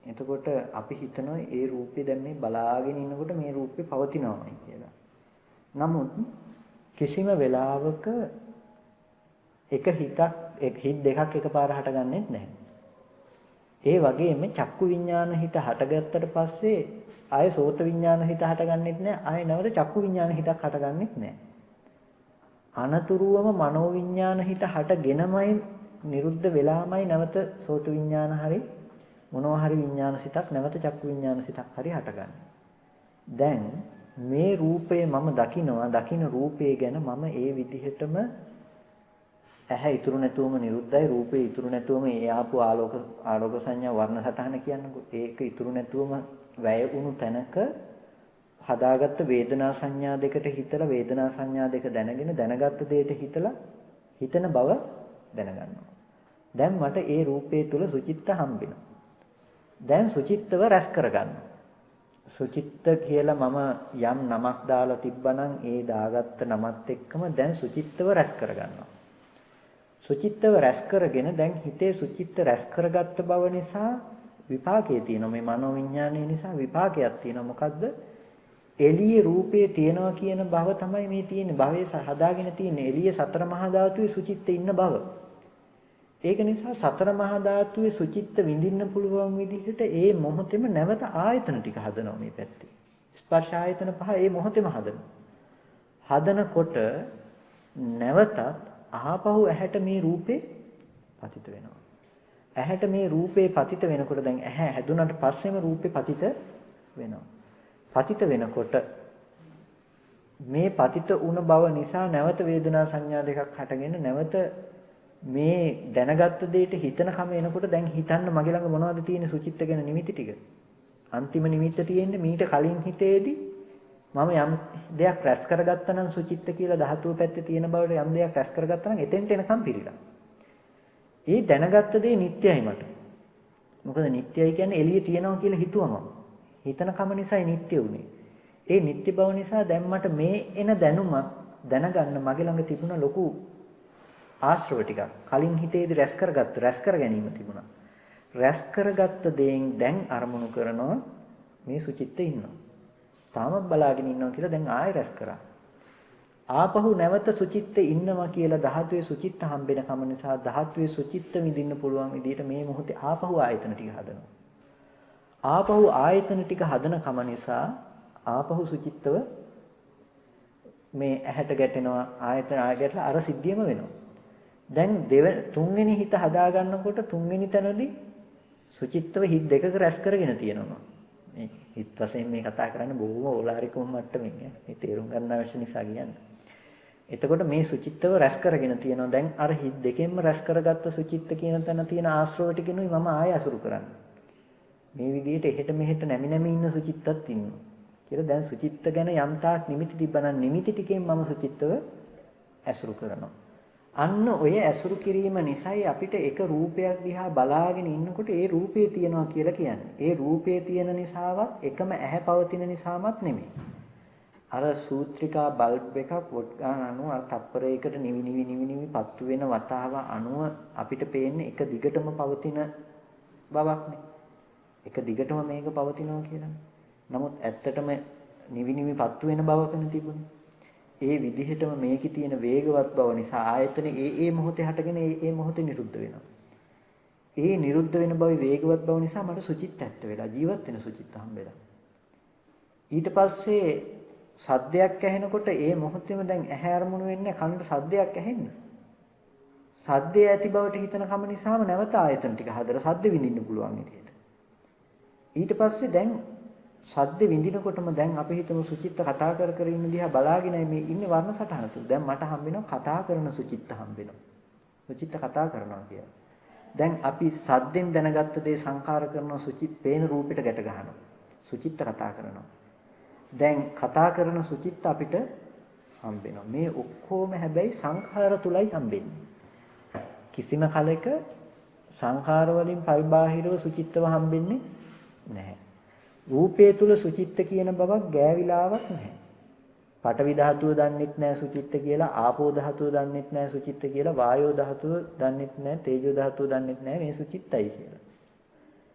එතකොට අපි හිතනවා ඒ රූපේ දැන් මේ බලාගෙන ඉන්නකොට මේ රූපේ පවතිනවායි කියලා. නමුත් කිසිම වෙලාවක හිත දෙකක් එකපාර හටගන්නේ නැහැ. ඒ වගේම චක්කු විඥාන හිත හටගත්තට පස්සේ ආය සෝත විඥාන හිත හටගන්නෙත් නැහැ. ආය නැවත චක්කු විඥාන හිතක් හටගන්නෙත් නැහැ. අනතුරුවම මනෝ විඥාන හිත හටගෙනමයි නිරුද්ධ වෙලාමයි නැවත සෝත විඥාන හරි මොනවා හරි විඥාන සිතක් නැවත චක්කු විඥාන සිතක් හරි හටගන්නේ. දැන් මේ රූපය මම දකින රූපය ගැන මම ඒ විදිහටම ඇහැ ඉතුරු නැතුවම නිරුද්ධයි රූපේ ඉතුරු නැතුවම ඒ ආපු ආලෝක සංඥා වර්ණ සටහන කියන්නකෝ ඒක ඉතුරු නැතුවම වැය වුණු තැනක හදාගත්ත වේදනා සංඥා දෙකට හිතලා වේදනා සංඥා දෙක දැනගෙන දැනගත්ත දෙයට හිතලා හිතන බව දැනගන්නවා. දැන් මට ඒ රූපේ තුල සුචිත්ත හම්බෙනවා. දැන් සුචිත්තව රැස් කරගන්නවා. සුචිත්ත කියලා මම යම් නමක් දාලා තිබ්බනම් ඒ දාගත්ත නමත් එක්කම දැන් සුචිත්තව රැස් කරගන්නවා. සුචිත්තව රැස් කරගෙන දැන් හිතේ සුචිත්ත රැස් කරගත්ත බව නිසා විපාකයේ තියෙනවා. මේ මනෝ විඥානයේ නිසා විපාකයක් තියෙනවා. මොකද්ද? එළියේ රූපේ තියෙනවා කියන බව තමයි මේ තියෙන්නේ. භවයේ හදාගෙන තියෙන්නේ. එළියේ සතර මහා ධාතුවේ සුචිත්ත ඉන්න බව. ඒක නිසා සතර මහා ධාතුවේ සුචිත්ත විඳින්න පුළුවන් විදිහට ඒ මොහොතේම නැවත ආයතන ටික හදනවා මේ පැත්තේ. ස්පර්ශ ආයතන පහ ඒ මොහොතේම හදනවා. හදනකොට නැවතත් ආපහු ඇහැට මේ රූපේ පතිත වෙනවා. ඇහැට මේ රූපේ පතිත වෙනකොට දැන් ඇහැ හැදුනට පස්සෙම රූපේ පතිත වෙනවා. පතිත වෙනකොට මේ පතිත වුණ බව නිසා නැවත වේදනා සංඥා දෙකක් හටගෙන නැවත මේ දැනගත්ත දෙයට හිතන කම එනකොට දැන් හිතන්න මගේ ළඟ මොනවද තියෙන්නේ සුචිත්ත ගැන නිමිති ටික. අන්තිම නිමිත්ත තියෙන්නේ මීට කලින් හිතේදී මම යම් දෙයක් රැස් කරගත්තා නම් සුචිත්ත කියලා ධාතුව පැත්තේ තියෙන බවට යම් දෙයක් රැස් කරගත්තා නම් එතෙන්ට එනකම් පිළිලා. ඒ දැනගත්ත දේ නිට්ටයයි මට. මොකද නිට්ටයයි කියන්නේ එළියේ තියෙනවා කියලා හිතුවම. හිතන කම නිසායි නිට්ටය උනේ. ඒ නිට්ටය බව නිසා දැන් මට මේ එන දැනුම දැනගන්න මගේ ළඟ තිබුණ ලොකු ආශ්‍රව ටිකක් කලින් හිතේදී රැස් කර ගැනීම තිබුණා. රැස් කරගත්ත දේෙන් දැන් අරමුණු කරනවා මේ සුචිත්ත ඉන්නවා. තාමත් බලාගෙන ඉන්නවා කියලා දැන් ආයෙ රැස් කරා. ආපහු නැවත සුචිත්ත ඉන්නවා කියලා ධාතුවේ සුචිත්ත හම්බෙන කම නිසා ධාතුවේ සුචිත්ත විඳින්න පුළුවන් විදිහට මේ මොහොතේ ආපහු ආයතන ටික හදනවා. ආපහු ආයතන ටික හදන කම නිසා ආපහු සුචිත්තව මේ ඇහැට ගැටෙනවා ආයතන ආය ගැටලා අර සිද්ධියම වෙනවා. දැන් තුන්වෙනි හිත හදා ගන්නකොට තුන්වෙනි තැනදී සුචිත්තව හිත දෙකක රැස් කරගෙන තියෙනවා. මේ හිත වශයෙන් මේ කතා කරන්නේ බොහොම ඕලාරික මට්ටමින් මේ තේරුම් ගන්න අවශ්‍ය නිසා කියන්නේ. එතකොට මේ සුචිත්තව රැස් කරගෙන තියෙනවා. දැන් අර හිත දෙකෙන්ම රැස් කරගත්ත සුචිත්ත කියන තැන තියෙන ආශ්‍රව ටිකෙනුයි මම ආය අසුරු කරන්නේ. මේ විදිහට එහෙට මෙහෙට නැමි නැමි ඉන්න සුචිත්තත් ඉන්නවා. කියලා දැන් සුචිත්ත ගැන යම් තාක් නිමිති තිබ්බනම් නිමිති ටිකෙන් මම සුචිත්තව ඇසුරු කරනවා. අන්න ඔය ඇසුරු කිරීම නිසායි අපිට එක රූපයක් දිහා බලාගෙන ඉන්නකොට ඒ රූපේ තියනවා කියලා කියන්නේ. ඒ රූපේ තියෙන නිසාවත් එකම ඇහැ පවතින නිසාමත් නෙමෙයි. අර සූත්‍රිකා බල්බ් එකක් වොට් ගන්න අනුව අර තප්පරයකට නිවි පත්තු වෙන වතාව අනුව අපිට පේන්නේ එක දිගටම පවතින බවක්නේ. එක දිගටම මේක පවතිනවා කියලා. නමුත් ඇත්තටම නිවි පත්තු වෙන බවකනේ තිබුණේ. ඒ විදිහටම මේකේ තියෙන වේගවත් බව නිසා ආයතන ඒ මොහොතේ හටගෙන ඒ මොහොතේ නිරුද්ධ වෙනවා. ඒ නිරුද්ධ වෙන බවේ වේගවත් බව නිසා මට සුචිත්ත ඇත්ත වෙලා ජීවත් වෙන සුචිත්ත හම්බෙලා. ඊට පස්සේ සද්දයක් ඇහෙනකොට ඒ මොහොතේම දැන් ඇහැ අරමුණු වෙන්නේ කනට සද්දයක් ඇහෙන්නේ. සද්දේ ඇති බවට හිතන කම නිසාම නැවත ආයතන ටික හදලා සද්ද විඳින්න පුළුවන් විදියට. ඊට පස්සේ දැන් සද්ද විඳිනකොටම දැන් අපි හිතමු සුචිත්ත කතා කර ඉන්න දිහා බලාගෙනයි මේ ඉන්නේ වර්ණ සටහන තුල. දැන් මට හම්බෙනවා කතා කරන සුචිත්ත හම්බෙනවා. සුචිත්ත කතා කරනවා කියලා. දැන් අපි සද්දෙන් දැනගත්ත දේ සංකාර කරන සුචිත් පේන රූපෙට ගැට ගන්නවා. සුචිත්ත කතා කරනවා. දැන් කතා කරන සුචිත්ත අපිට හම්බෙනවා. මේ ඔක්කොම හැබැයි සංඛාර තුලයි හම්බෙන්නේ. කිසිම කලක සංඛාර වලින් පරිබාහිරව සුචිත්තව හම්බෙන්නේ නැහැ. රූපයේ තුල සුචිත්ත කියන බවක් ගෑවිලාවක් නැහැ. පඨවි ධාතුව දන්නෙත් නැහැ සුචිත්ත කියලා, ආපෝ ධාතුව දන්නෙත් නැහැ සුචිත්ත කියලා, වායෝ ධාතුව දන්නෙත් නැහැ, තේජෝ ධාතුව දන්නෙත් නැහැ මේ සුචිත්තයි කියලා.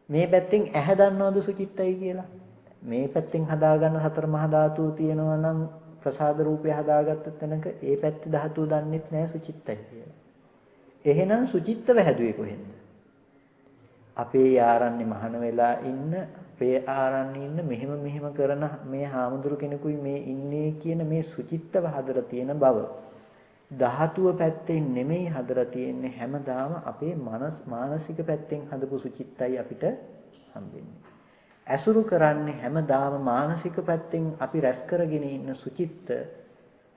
මේ පැත්තෙන් ඇහැ දන්නවද සුචිත්තයි කියලා? මේ පැත්තෙන් හදාගන්න හතර මහා ධාතුව තියෙනවා නම් ප්‍රසාද රූපය හදාගත්ත තැනක ඒ පැත්තේ ධාතුව දන්නෙත් නැහැ සුචිත්තයි කියලා. එහෙනම් සුචිත්තව හැදුවේ කොහෙන්ද? අපේ ආරන්නේ මහාන වෙලා ඉන්න අපේ ආරන්නේ ඉන්න මෙහෙම කරන මේ හාමුදුරු කෙනෙකුයි මේ ඉන්නේ කියන මේ සුචිත්තව හදලා තියෙන බව ධාතුව පැත්තෙන් නෙමෙයි හදලා තියෙන්නේ හැමදාම අපේ මානසික පැත්තෙන් හදපු සුචිත්තයි අපිට හම්බෙන්නේ. ඇසුරු කරන්නේ හැමදාම මානසික පැත්තෙන් අපි රැස් කරගෙන ඉන්න සුචිත්ත.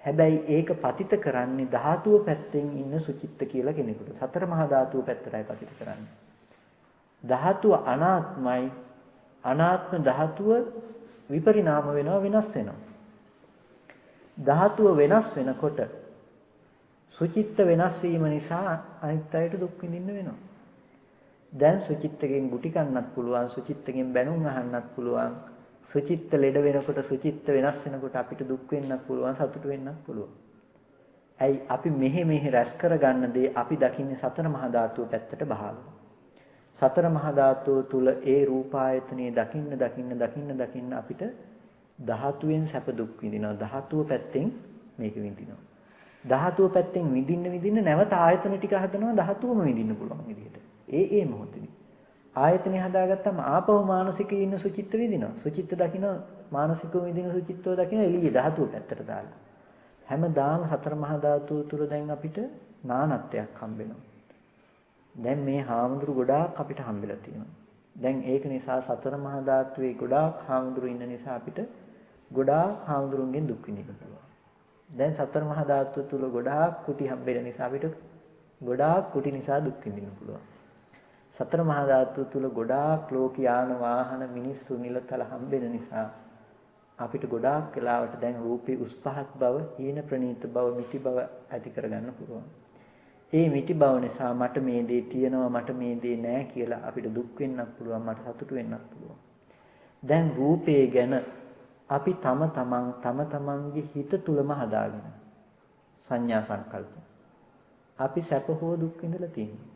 හැබැයි ඒක පතිත කරන්නේ ධාතුව පැත්තෙන් ඉන්න සුචිත්ත කියලා කෙනෙකුට. සතර මහා ධාතුව පැත්තටයි පතිත කරන්නේ. ධාතුව අනාත්මයි. අනාත්ම ධාතුව විපරිණාම වෙනවා වෙනස් වෙනවා. ධාතුව වෙනස් වෙනකොට සුචිත්ත වෙනස් වීම නිසා අනිත් අයට දුක් විඳින්න වෙනවා. දැන් සුචිත්තගෙන් ගුටි කන්නත් පුළුවන්, සුචිත්තගෙන් බැනුම් අහන්නත් පුළුවන්. සුචිත්ත ලෙඩ වෙනකොට, සුචිත්ත වෙනස් වෙනකොට අපිට දුක් වෙන්නත් පුළුවන්, සතුට වෙන්නත් පුළුවන්. ඇයි අපි මෙහි රැස් කරගන්න දේ අපි දකින්නේ සතර මහා ධාතුව පැත්තට බහලා. සතර මහා ධාතුව තුල ඒ රූපායතනේ දකින්න අපිට ධාතුවෙන් සැප දුක් විඳිනවා. ධාතුව පැත්තෙන් මේක විඳිනවා. ධාතුව පැත්තෙන් විඳින්න නැවත ආයතන ටික හදනවා ධාතුවම විඳින්න පුළුවන් විදිහට. ඒ මොහොතේදී ආයතනේ හදාගත්තම ආපහු මානසිකයේ ඉන්න සුචිත්ත විඳිනවා. සුචිත්ත දකින්න මානසිකව විඳින සුචිත්තව දකින්න එළියේ ධාතුව පැත්තට දාලා. හැමදාම සතර මහා ධාතුව තුල දැන් අපිට නානත්වයක් හම්බ වෙනවා. දැන් මේ හාමුදුරු ගොඩාක් අපිට හම්බෙලා තියෙනවා. දැන් ඒක නිසා සතර මහා ධාතුවේ ගොඩාක් හාමුදුරු ඉන්න නිසා අපිට ගොඩාක් හාමුදුරුන්ගෙන් දුක් විඳින්න පුළුවන්. දැන් සතර මහා ධාතුව තුල ගොඩාක් කුටි හම්බෙන නිසා අපිට ගොඩාක් කුටි නිසා දුක් විඳින්න පුළුවන්. සතර මහා ධාතුව තුල ගොඩාක් ලෝක යාන වාහන මිනිස්සු නිලතල හම්බෙන නිසා අපිට ගොඩාක් වෙලාවට දැන් රූපේ උස් පහත් බව, හීන ප්‍රනීත බව, මිටි බව ඇති කරගන්න පුළුවන්. ඒ මිටි බව නිසා මට මේ දේ තියෙනවා, මට මේ දේ නැහැ කියලා අපිට දුක් වෙන්නත් පුළුවන්, මට සතුටු වෙන්නත් පුළුවන්. දැන් රූපේ ගැන අපි තම තමන්ගේ හිත තුලම හදාගෙන සංඥා සංකල්ප අපි සැප හෝ දුක් විඳලා තියෙනවා.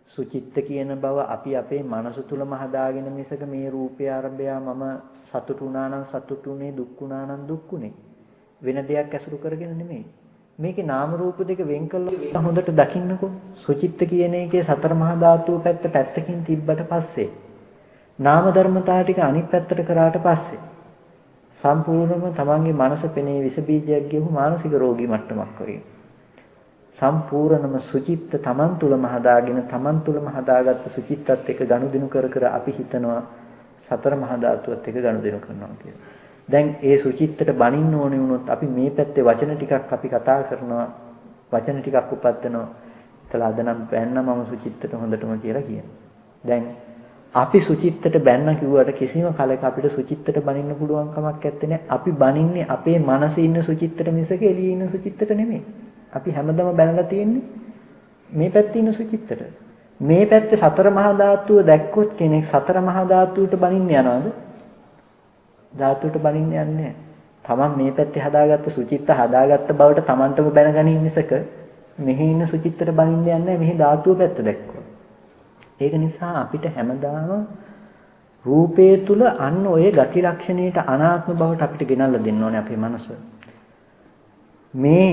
සුචිත්ත කියන බව අපි අපේ මනස තුලම හදාගෙන මිසක මේ රූපය ආරම්භය මම සතුටු වුණා නම් සතුටුුනේ, දුක් වුණා නම් දුක්ුනේ වෙන දෙයක් ඇසුරු කරගෙන නෙමෙයි. මේකේ නාම රූප දෙක වෙන් කළා හොඳට දකින්නකෝ. සුචිත්ත කියන එකේ සතර මහා ධාතුව පැත්තකින් තිබ්බට පස්සේ නාම ධර්මතාව ටික අනිත් පැත්තට කරාට පස්සේ සම්පූර්ණයෙන්ම තමන්ගේ මනස පෙනේ විස බීජයක් ගියපු මානසික රෝගී මට්ටමක් වගේ. සම්පූර්ණම සුචිත්ත තමන් තුලම හදාගෙන තමන් තුලම හදාගත්ත සුචිත්තත් එක්ක ගනුදෙනු කර අපි හිතනවා සතර මහා ධාතුවත් එක්ක ගනුදෙනු කරනවා කියලා. දැන් ඒ සුචිත්තට බනින්න ඕනේ වුණොත් අපි මේ පැත්තේ වචන ටිකක් අපි කතා කරනවා, වචන ටිකක් උපදිනවා. ඒතල අද නම් බැන්න මම සුචිත්තට හොඳටම කියලා කියනවා. දැන් අපි සුචිත්තට බැන්න කිව්වට කිසිම කලක අපිට සුචිත්තට බනින්න පුළුවන් කමක් නැත්තේ. අපි බනින්නේ අපේ මනසේ ඉන්න සුචිත්තට මිසක එළියේ ඉන්න සුචිත්තට නෙමෙයි. අපි හැමදම බැනලා තියෙන්නේ මේ පැත්තේ ඉන්න සුචිත්තට. මේ පැත්තේ සතර මහා ධාතුව දැක්කොත් කෙනෙක් සතර මහා ධාතුවට බනින්න යනවාද? ධාතුවට බනින්න යන්නේ නැහැ. තමන් මේ පැත්තේ හදාගත්ත සුචිත්ත හදාගත්ත බවට තමන්ටම බැනගනින් මිසක මෙහි ඉන්න සුචිත්තට බනින්න යන්නේ නැහැ. මෙහි ධාතුව පැත්ත දැක්කොත්. ඒක නිසා අපිට හැමදාම රූපයේ තුල අන්න ඔය ගති ලක්ෂණයට අනාත්ම බවට අපිට ගෙනල්ලා දෙන්න ඕනේ අපේ මනස. මේ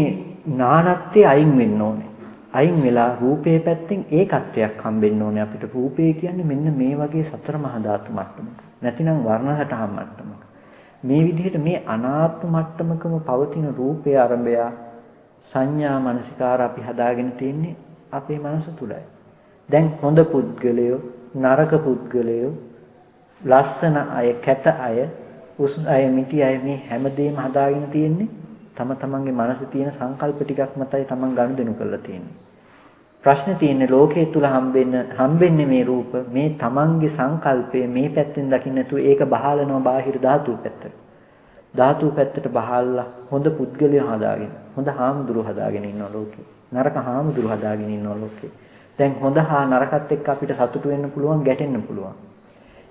නානත්වයේ අයින් වෙන්න ඕනේ. අයින් වෙලා රූපේ පැත්තෙන් ඒකත්වයක් හම්බෙන්න ඕනේ අපිට. රූපේ කියන්නේ මෙන්න මේ වගේ සතර මහා ධාතු මට්ටමක. නැතිනම් වර්ණ සටහන් මට්ටමක. මේ විදිහට මේ අනාත්ම මට්ටමකම පවතින රූපේ ආරම්භය සංඥා මනසිකාර අපි හදාගෙන තින්නේ අපේ මනස තුලයි. දැන් හොඳ පුද්ගලයෝ, නරක පුද්ගලයෝ, ලස්සන අය, කැත අය, උස් අය, මිටි අය මේ හැමදේම හදාගෙන තියෙන්නේ තමන්ගේ මනසේ තියෙන සංකල්ප ටිකක් මතයි තමන් ගනුදෙනු කරලා තියෙන්නේ. ප්‍රශ්නේ තියෙන්නේ ලෝකයේ තුල හම්බෙන්නේ මේ රූප මේ තමන්ගේ සංකල්පය මේ පැත්තෙන් දකින්න නැතුව ඒක බහලනවා බාහිර ධාතු පැත්තට. ධාතු පැත්තට බහල්ලා හොඳ පුද්ගලයෝ හදාගෙන, හොඳ හාමුදුරුවෝ හදාගෙන ඉන්නවා ලෝකේ. නරක හාමුදුරුවෝ හදාගෙන ඉන්නවා ලෝකේ. දැන් හොඳ හා නරකත් එක්ක අපිට සතුටු වෙන්න පුළුවන්, ගැටෙන්න පුළුවන්.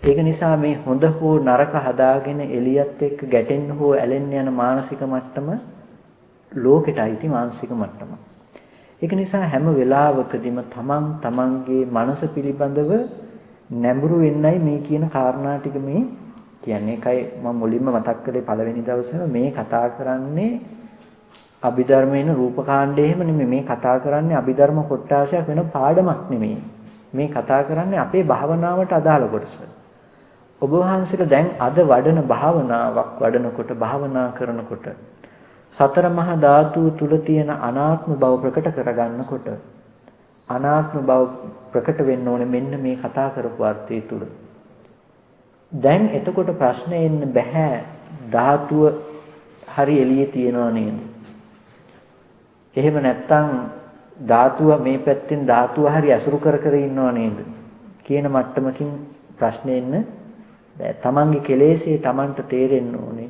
ඒක නිසා මේ හොඳ හෝ නරක හදාගෙන එළියත් එක්ක ගැටෙන්න හෝ ඇලෙන්න යන මානසික මට්ටම ලෝකෙට අයිති මානසික මට්ටම. ඒක නිසා හැම වෙලාවකදීම තමන්ගේ මනස පිළිබඳව නැඹුරු වෙන්නයි මේ කියන කාරණා ටික මේ කියන්නේ. ඒකයි මම මුලින්ම මතක් කළේ පළවෙනි දවසේම මේ කතා කරන්නේ අභිධර්මයේන රූපකාණ්ඩය එහෙම නෙමෙයි. මේ කතා කරන්නේ අභිධර්ම කොටාශයක් වෙන පාඩමක් නෙමෙයි. මේ කතා කරන්නේ අපේ භාවනාවට අදාළ කොටස. ඔබ වහන්සේලා දැන් අද වඩන භාවනාවක් වඩනකොට භාවනා කරනකොට සතර මහා ධාතු තුල තියෙන අනාත්ම බව ප්‍රකට කරගන්නකොට අනාත්ම බව ප්‍රකට වෙන්න ඕනේ මෙන්න මේ කතා කරපු අර්ථය තුල. දැන් එතකොට ප්‍රශ්නේ එන්න බෑ ධාතුව හරි එළියේ තියෙනව නේද? එහෙම නැත්නම් ධාතුව මේ පැත්තෙන් ධාතුව හරි අසුරු කර ඉන්නව නේද කියන මට්ටමකින් ප්‍රශ්නේ එන්න බෑ. තමන්ගේ කෙලෙසේ තමන්ට තේරෙන්න ඕනේ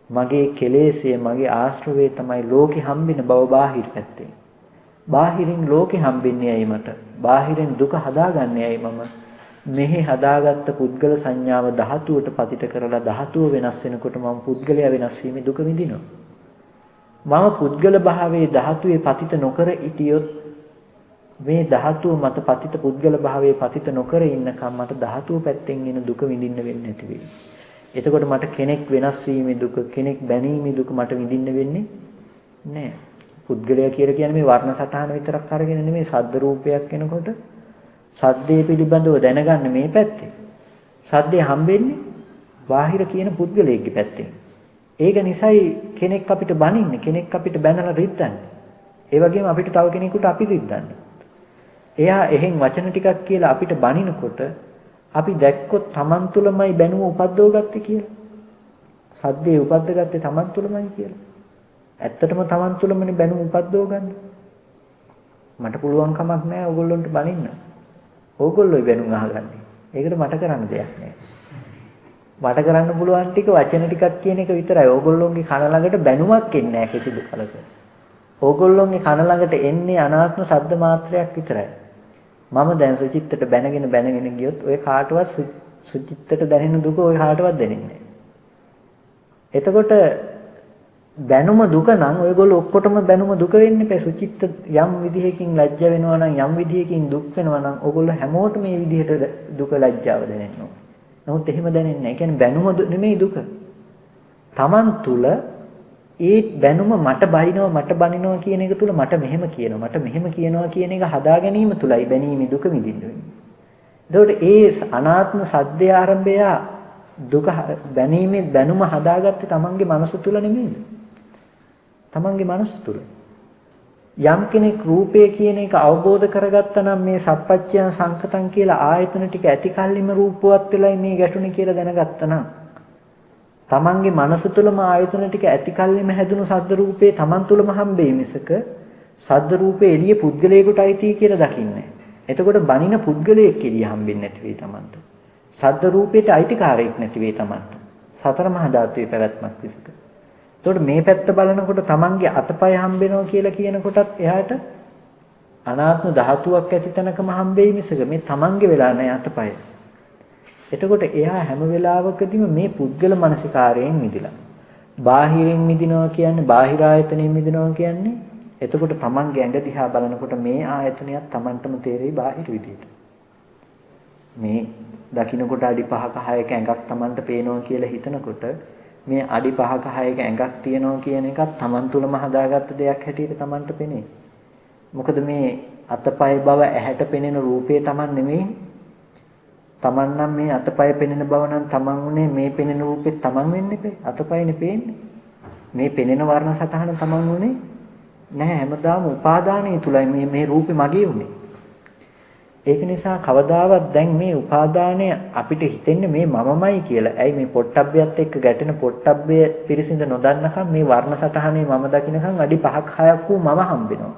මගේ කෙලෙසේ මගේ ආශ්‍රවේ තමයි ලෝකෙ හම්බෙන බව බාහිර පැත්තේ. බාහිරින් ලෝකෙ හම්බෙන්නේ ඇයි මට? බාහිරින් දුක හදාගන්නේ ඇයි මම? මෙහි හදාගත්ත පුද්ගල සංඥාව ධාතුවට පතිත කරලා ධාතුව වෙනස් වෙනකොට මම පුද්ගලයා වෙනස් වීමේ දුක විඳිනවා. මම පුද්ගල භාවයේ ධාතුවේ පතිත නොකර ඉතියොත් මේ ධාතුව මත පතිත පුද්ගල භාවයේ පතිත නොකර ඉන්නකම් මට ධාතුව පැත්තෙන් එන දුක විඳින්න වෙන්නේ නැති වෙයි. එතකොට මට කෙනෙක් වෙනස් වීමේ දුක, කෙනෙක් බැනීමේ දුක මට විඳින්න වෙන්නේ නැහැ. පුද්ගලයා කියලා කියන්නේ මේ වර්ණ සටහන විතරක් අරගෙන නෙමෙයි සද්ද රූපයක් එනකොට සද්දේ පිළිබඳව දැනගන්න මේ පැත්තේ. සද්දේ හම්බෙන්නේ බාහිර කියන පුද්ගලයෙක්ගේ පැත්තෙන්. ඒක නිසායි කෙනෙක් අපිට බනින්නේ, කෙනෙක් අපිට බැනලා රිද්දන්නේ. ඒ වගේම අපිට තව කෙනෙකුට අපි රිද්දන්නේ. එයා එහෙන් වචන ටිකක් කියලා අපිට බනිනකොට අපි දැක්කොත් Taman තුලමයි බැනුම උපද්දව ගත්තේ කියලා. සද්දේ උපද්දගත්තේ Taman තුලමයි කියලා. ඇත්තටම Taman තුලමනේ බැනුම උපද්දව ගන්න. මට පුළුවන් කමක් නැහැ ඕගොල්ලන්ට බනින්න. ඕගොල්ලෝයි බැනුම් අහගන්නේ. ඒකට මට කරන්න දෙයක් නැහැ. මට කරන්න පුළුවන් ටික වචන ටිකක් කියන එක විතරයි. ඕගොල්ලෝගේ කන ළඟට බැනුමක් එන්නේ නැහැ කිසිදු කලක. ඕගොල්ලෝගේ කන ළඟට එන්නේ අනාත්ම ශබ්ද මාත්‍රයක් විතරයි. මම දැන් සුචිත්තට බැනගෙන ගියොත් ඔය කාටවත් සුචිත්තට දැනෙන දුක ඔය කාටවත් දැනෙන්නේ නැහැ. එතකොට බැනුම දුක නම් ඔයගොල්ලෝ ඔක්කොටම බැනුම දුක වෙන්නේ නැහැ. සුචිත්ත යම් විදිහකින් ලැජ්ජ වෙනවා නම් යම් විදිහකින් දුක් වෙනවා නම් ඔයගොල්ලෝ හැමෝටම මේ විදිහට දුක ලැජ්ජාව දැනෙනවා. නමුත් එහෙම දැනෙන්නේ නැහැ. ඒ කියන්නේ බැනුම නෙමෙයි දුක. Taman තුල ඒ බැනුම මට බනිනවා කියන එක තුල මට මෙහෙම කියනවා කියන එක හදා ගැනීම තුලයි බැනීමේ දුක විඳින්න වෙන්නේ. එතකොට ඒ අනාත්ම සද්දේ ආරම්භය දුක බැනීමේ බැනුම හදාගත්තේ Tamanගේ මනස තුල නෙමෙයිද? Tamanගේ මනස තුල. යම් කෙනෙක් රූපය කියන එක අවබෝධ කරගත්තා නම් මේ සප්පච්චයන් සංකතං කියලා ආයතන ටික ඇති කල්ලිම රූපවත් වෙලයි මේ ගැටුනේ කියලා දැනගත්තා නම් තමන්ගේ මනස තුළම ආයතන ටික ඇති කල්ලිම හැදුණු සද්ද රූපේ තමන් තුළම හම්බෙයි මිසක සද්ද රූපේ එළිය පුද්ගලයෙකුට අයිති කියලා දකින්නේ. එතකොට බණින පුද්ගලයෙක් එළිය හම්බෙන්නේ නැති වෙයි තමන්ට. සද්ද රූපේට අයිතිකාරයෙක් නැති වෙයි තමන්ට. සතර මහා ධාතුවේ පැවැත්මක් විසක. එතකොට මේ පැත්ත බලනකොට තමන්ගේ අතපය හම්බෙනවා කියලා කියනකොටත් එයාට අනාත්ම ධාතුවක් ඇති තැනකම හම්බෙයි මිසක මේ තමන්ගේ වෙලා නැහැ අතපය. එතකොට එයා හැම වෙලාවකදීම මේ පුද්ගල මනසිකාරයෙන් මිදිලා. බාහිරින් මිදිනවා කියන්නේ බාහිර ආයතනෙන් මිදිනවා කියන්නේ එතකොට තමන්ගේ ඇඟ දිහා බලනකොට මේ ආයතනයක් තමන්ටම තේරෙයි බාහිර විදියට. මේ දකින්නකොට අඩි 5ක 6ක ඇඟක් තමන්ට පේනවා කියලා හිතනකොට මේ අඩි 5ක 6ක ඇඟක් තියෙනවා කියන එකත් තමන් තුළම හදාගත්ත දෙයක් හැටියට තමන්ට පෙනේ. මොකද මේ අතපය බව ඇහැට පෙනෙන රූපේ තමන් නෙමෙයි. තමන් නම් මේ අතපය පෙනෙන බව නම් තමන් උනේ මේ පෙනෙන රූපෙත් තමන් වෙන්නේ නැහැ. අතපයනේ පේන්නේ. මේ පෙනෙන වර්ණ සටහන තමන් උනේ නැහැ. හැමදාම උපාදානයේ තුලයි මේ රූපේ මගේ උනේ. ඒක නිසා කවදාවත් දැන් මේ උපාදානය අපිට හිතෙන්නේ මේ මමමයි කියලා. ඇයි මේ පොට්ටබ්බයත් එක්ක ගැටෙන පොට්ටබ්බය පිරිසිඳ නොදන්නකම් මේ වර්ණ සටහනේ මම දකින්නකම් අඩි 5ක් 6ක් වූ මම හම්බෙනවා.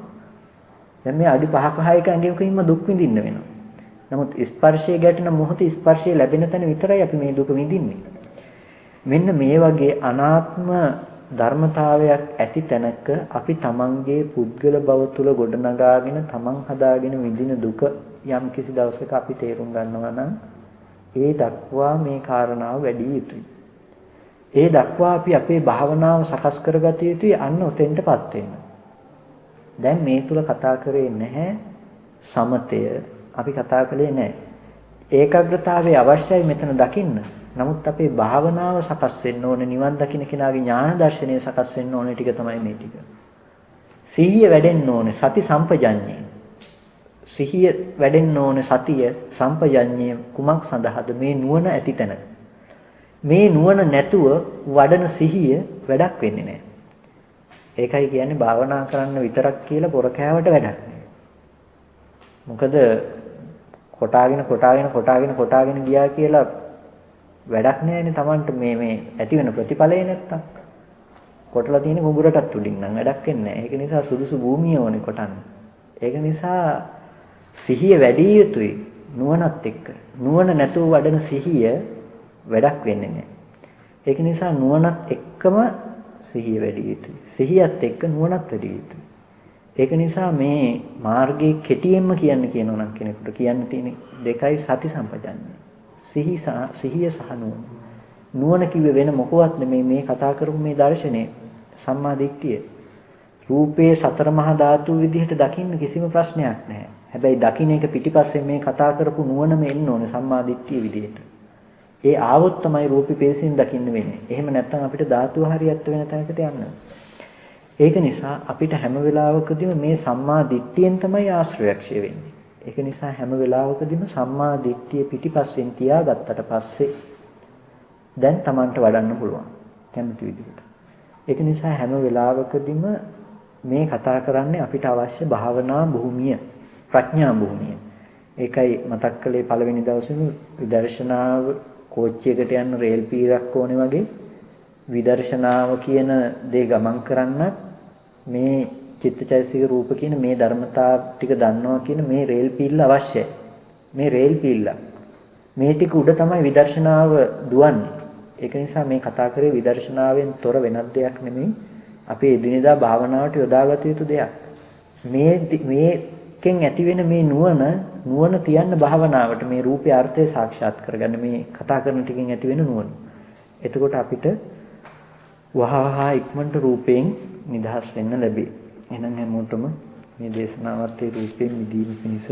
දැන් මේ අඩි 5ක 6ක ඇඟකින්ම දුක් විඳින්න වෙනවා. නමුත් ස්පර්ශයේ ගැටෙන මොහොතේ ස්පර්ශයේ ලැබෙන තැන විතරයි අපි මේ දුක විඳින්නේ. මෙන්න මේ වගේ අනාත්ම ධර්මතාවයක් ඇති තැනක අපි තමන්ගේ පුද්ගල බව තුල ගොඩනගාගෙන තමන් හදාගෙන විඳින දුක යම් කිසි දවසක අපි තේරුම් ගන්නවා නම් ඒ දක්වා මේ කාරණාව වැඩි යුතුයි. ඒ දක්වා අපි අපේ භාවනාව සකස් කරගත යුතුයි අන්න උතෙන්ටපත් වෙන්න. දැන් මේ තුල කතා කරේ නැහැ සමතය. අපි කතා කළේ නැහැ. ඒකාග්‍රතාවයේ අවශ්‍යයි මෙතන දකින්න. නමුත් අපේ භාවනාව සකස් වෙන්න ඕනේ නිවන් දකින්න කෙනාගේ ඥාන දර්ශනය සකස් වෙන්න ඕනේ ටික තමයි මේ ටික. සිහිය වැඩෙන්න ඕනේ සති සම්පජඤ්ඤය. සිහිය වැඩෙන්න ඕනේ සතිය සම්පජඤ්ඤය කුමක් සඳහාද මේ නුවණ ඇති තැන. මේ නුවණ නැතුව වඩන සිහිය වැඩක් වෙන්නේ නැහැ. ඒකයි කියන්නේ භාවනා කරන්න විතරක් කියලා පොර කෑවට වැඩක් නැහැ. මොකද කොටාගෙන ගියා කියලා වැඩක් නැහැනේ Tamanට මේ ඇති වෙන ප්‍රතිඵලය නැත්තම්. කොටලා තියෙන කුඹුරටත් උඩින් නම් වැඩක් වෙන්නේ නැහැ. ඒක නිසා සුදුසු භූමිය ඕනේ කොටන්න. ඒක නිසා සිහිය වැඩි යුතුයි නුවණත් එක්ක. නුවණ නැතුව වඩන සිහිය වැඩක් වෙන්නේ නැහැ. ඒක නිසා නුවණත් එක්කම සිහිය වැඩි යුතුයි. සිහියත් එක්ක නුවණත් වැඩි යුතුයි. ඒක නිසා මේ මාර්ගයේ කෙටියෙන්ම කියන්න කියනවා නම් කෙනෙකුට කියන්න තියෙන දෙකයි සති සම්පජන්ණය. සිහිය සහ නුවණ. නුවණ කිව්වේ වෙන මොකවත් නෙමෙයි මේ කතා කරපු මේ දර්ශනය සම්මා දිට්ඨිය. රූපේ සතර මහා ධාතු විදිහට දකින්න කිසිම ප්‍රශ්නයක් නැහැ. හැබැයි දකින්න එක පිටිපස්සේ මේ කතා කරපු නුවණම එන්න ඕනේ සම්මා දිට්ඨිය විදිහට. ඒ ආවොත් තමයි රූපේ පේසින් දකින්න වෙන්නේ. එහෙම නැත්නම් අපිට ධාතුව හරියට වෙන තැනකට යන්න. ඒක නිසා අපිට හැම වෙලාවකදීම මේ සම්මා දිට්ඨියෙන් තමයි ආශ්‍රයක්ෂය වෙන්නේ. ඒක නිසා හැම වෙලාවකදීම සම්මා දිට්ඨිය පිටිපස්සෙන් තියාගත්තට පස්සේ දැන් Tamanට වඩන්න පුළුවන්. කැමති විදිහට. ඒක නිසා හැම වෙලාවකදීම මේ කතා කරන්නේ අපිට අවශ්‍ය භාවනා භූමිය, ප්‍රඥා භූමිය. ඒකයි මතක් කළේ පළවෙනි දවසේම විදර්ශනාව කෝච්චියකට යන රේල් පීරක් ඕනේ වගේ විදර්ශනාව කියන දේ ගමන් කරන්නත් මේ චිත්තචෛතසික රූප කියන මේ ධර්මතා ටික දන්නවා කියන මේ රේල් පීල්ල අවශ්‍යයි. මේ රේල් පීල්ල මේ ටික උඩ තමයි විදර්ශනාව දුවන්නේ. ඒක නිසා මේ කතා කරේ විදර්ශනාවෙන් තොර වෙනත් දෙයක් නෙමෙයි. අපේ එදිනෙදා භාවනාවට යොදාගත යුතු දෙයක්. මේකෙන් ඇතිවෙන මේ නුවණ තියන්න භාවනාවට මේ රූපේ අර්ථය සාක්ෂාත් කරගන්න මේ කතා කරන ටිකෙන් ඇතිවෙන නුවණ. එතකොට අපිට වහවහ ඉක්මනට රූපයෙන් නිදහස් වෙන්න ලැබේ. එහෙනම් හැමෝටම මේ දේශනාවත් ඒ රූපයෙන් මිදීම පිණිස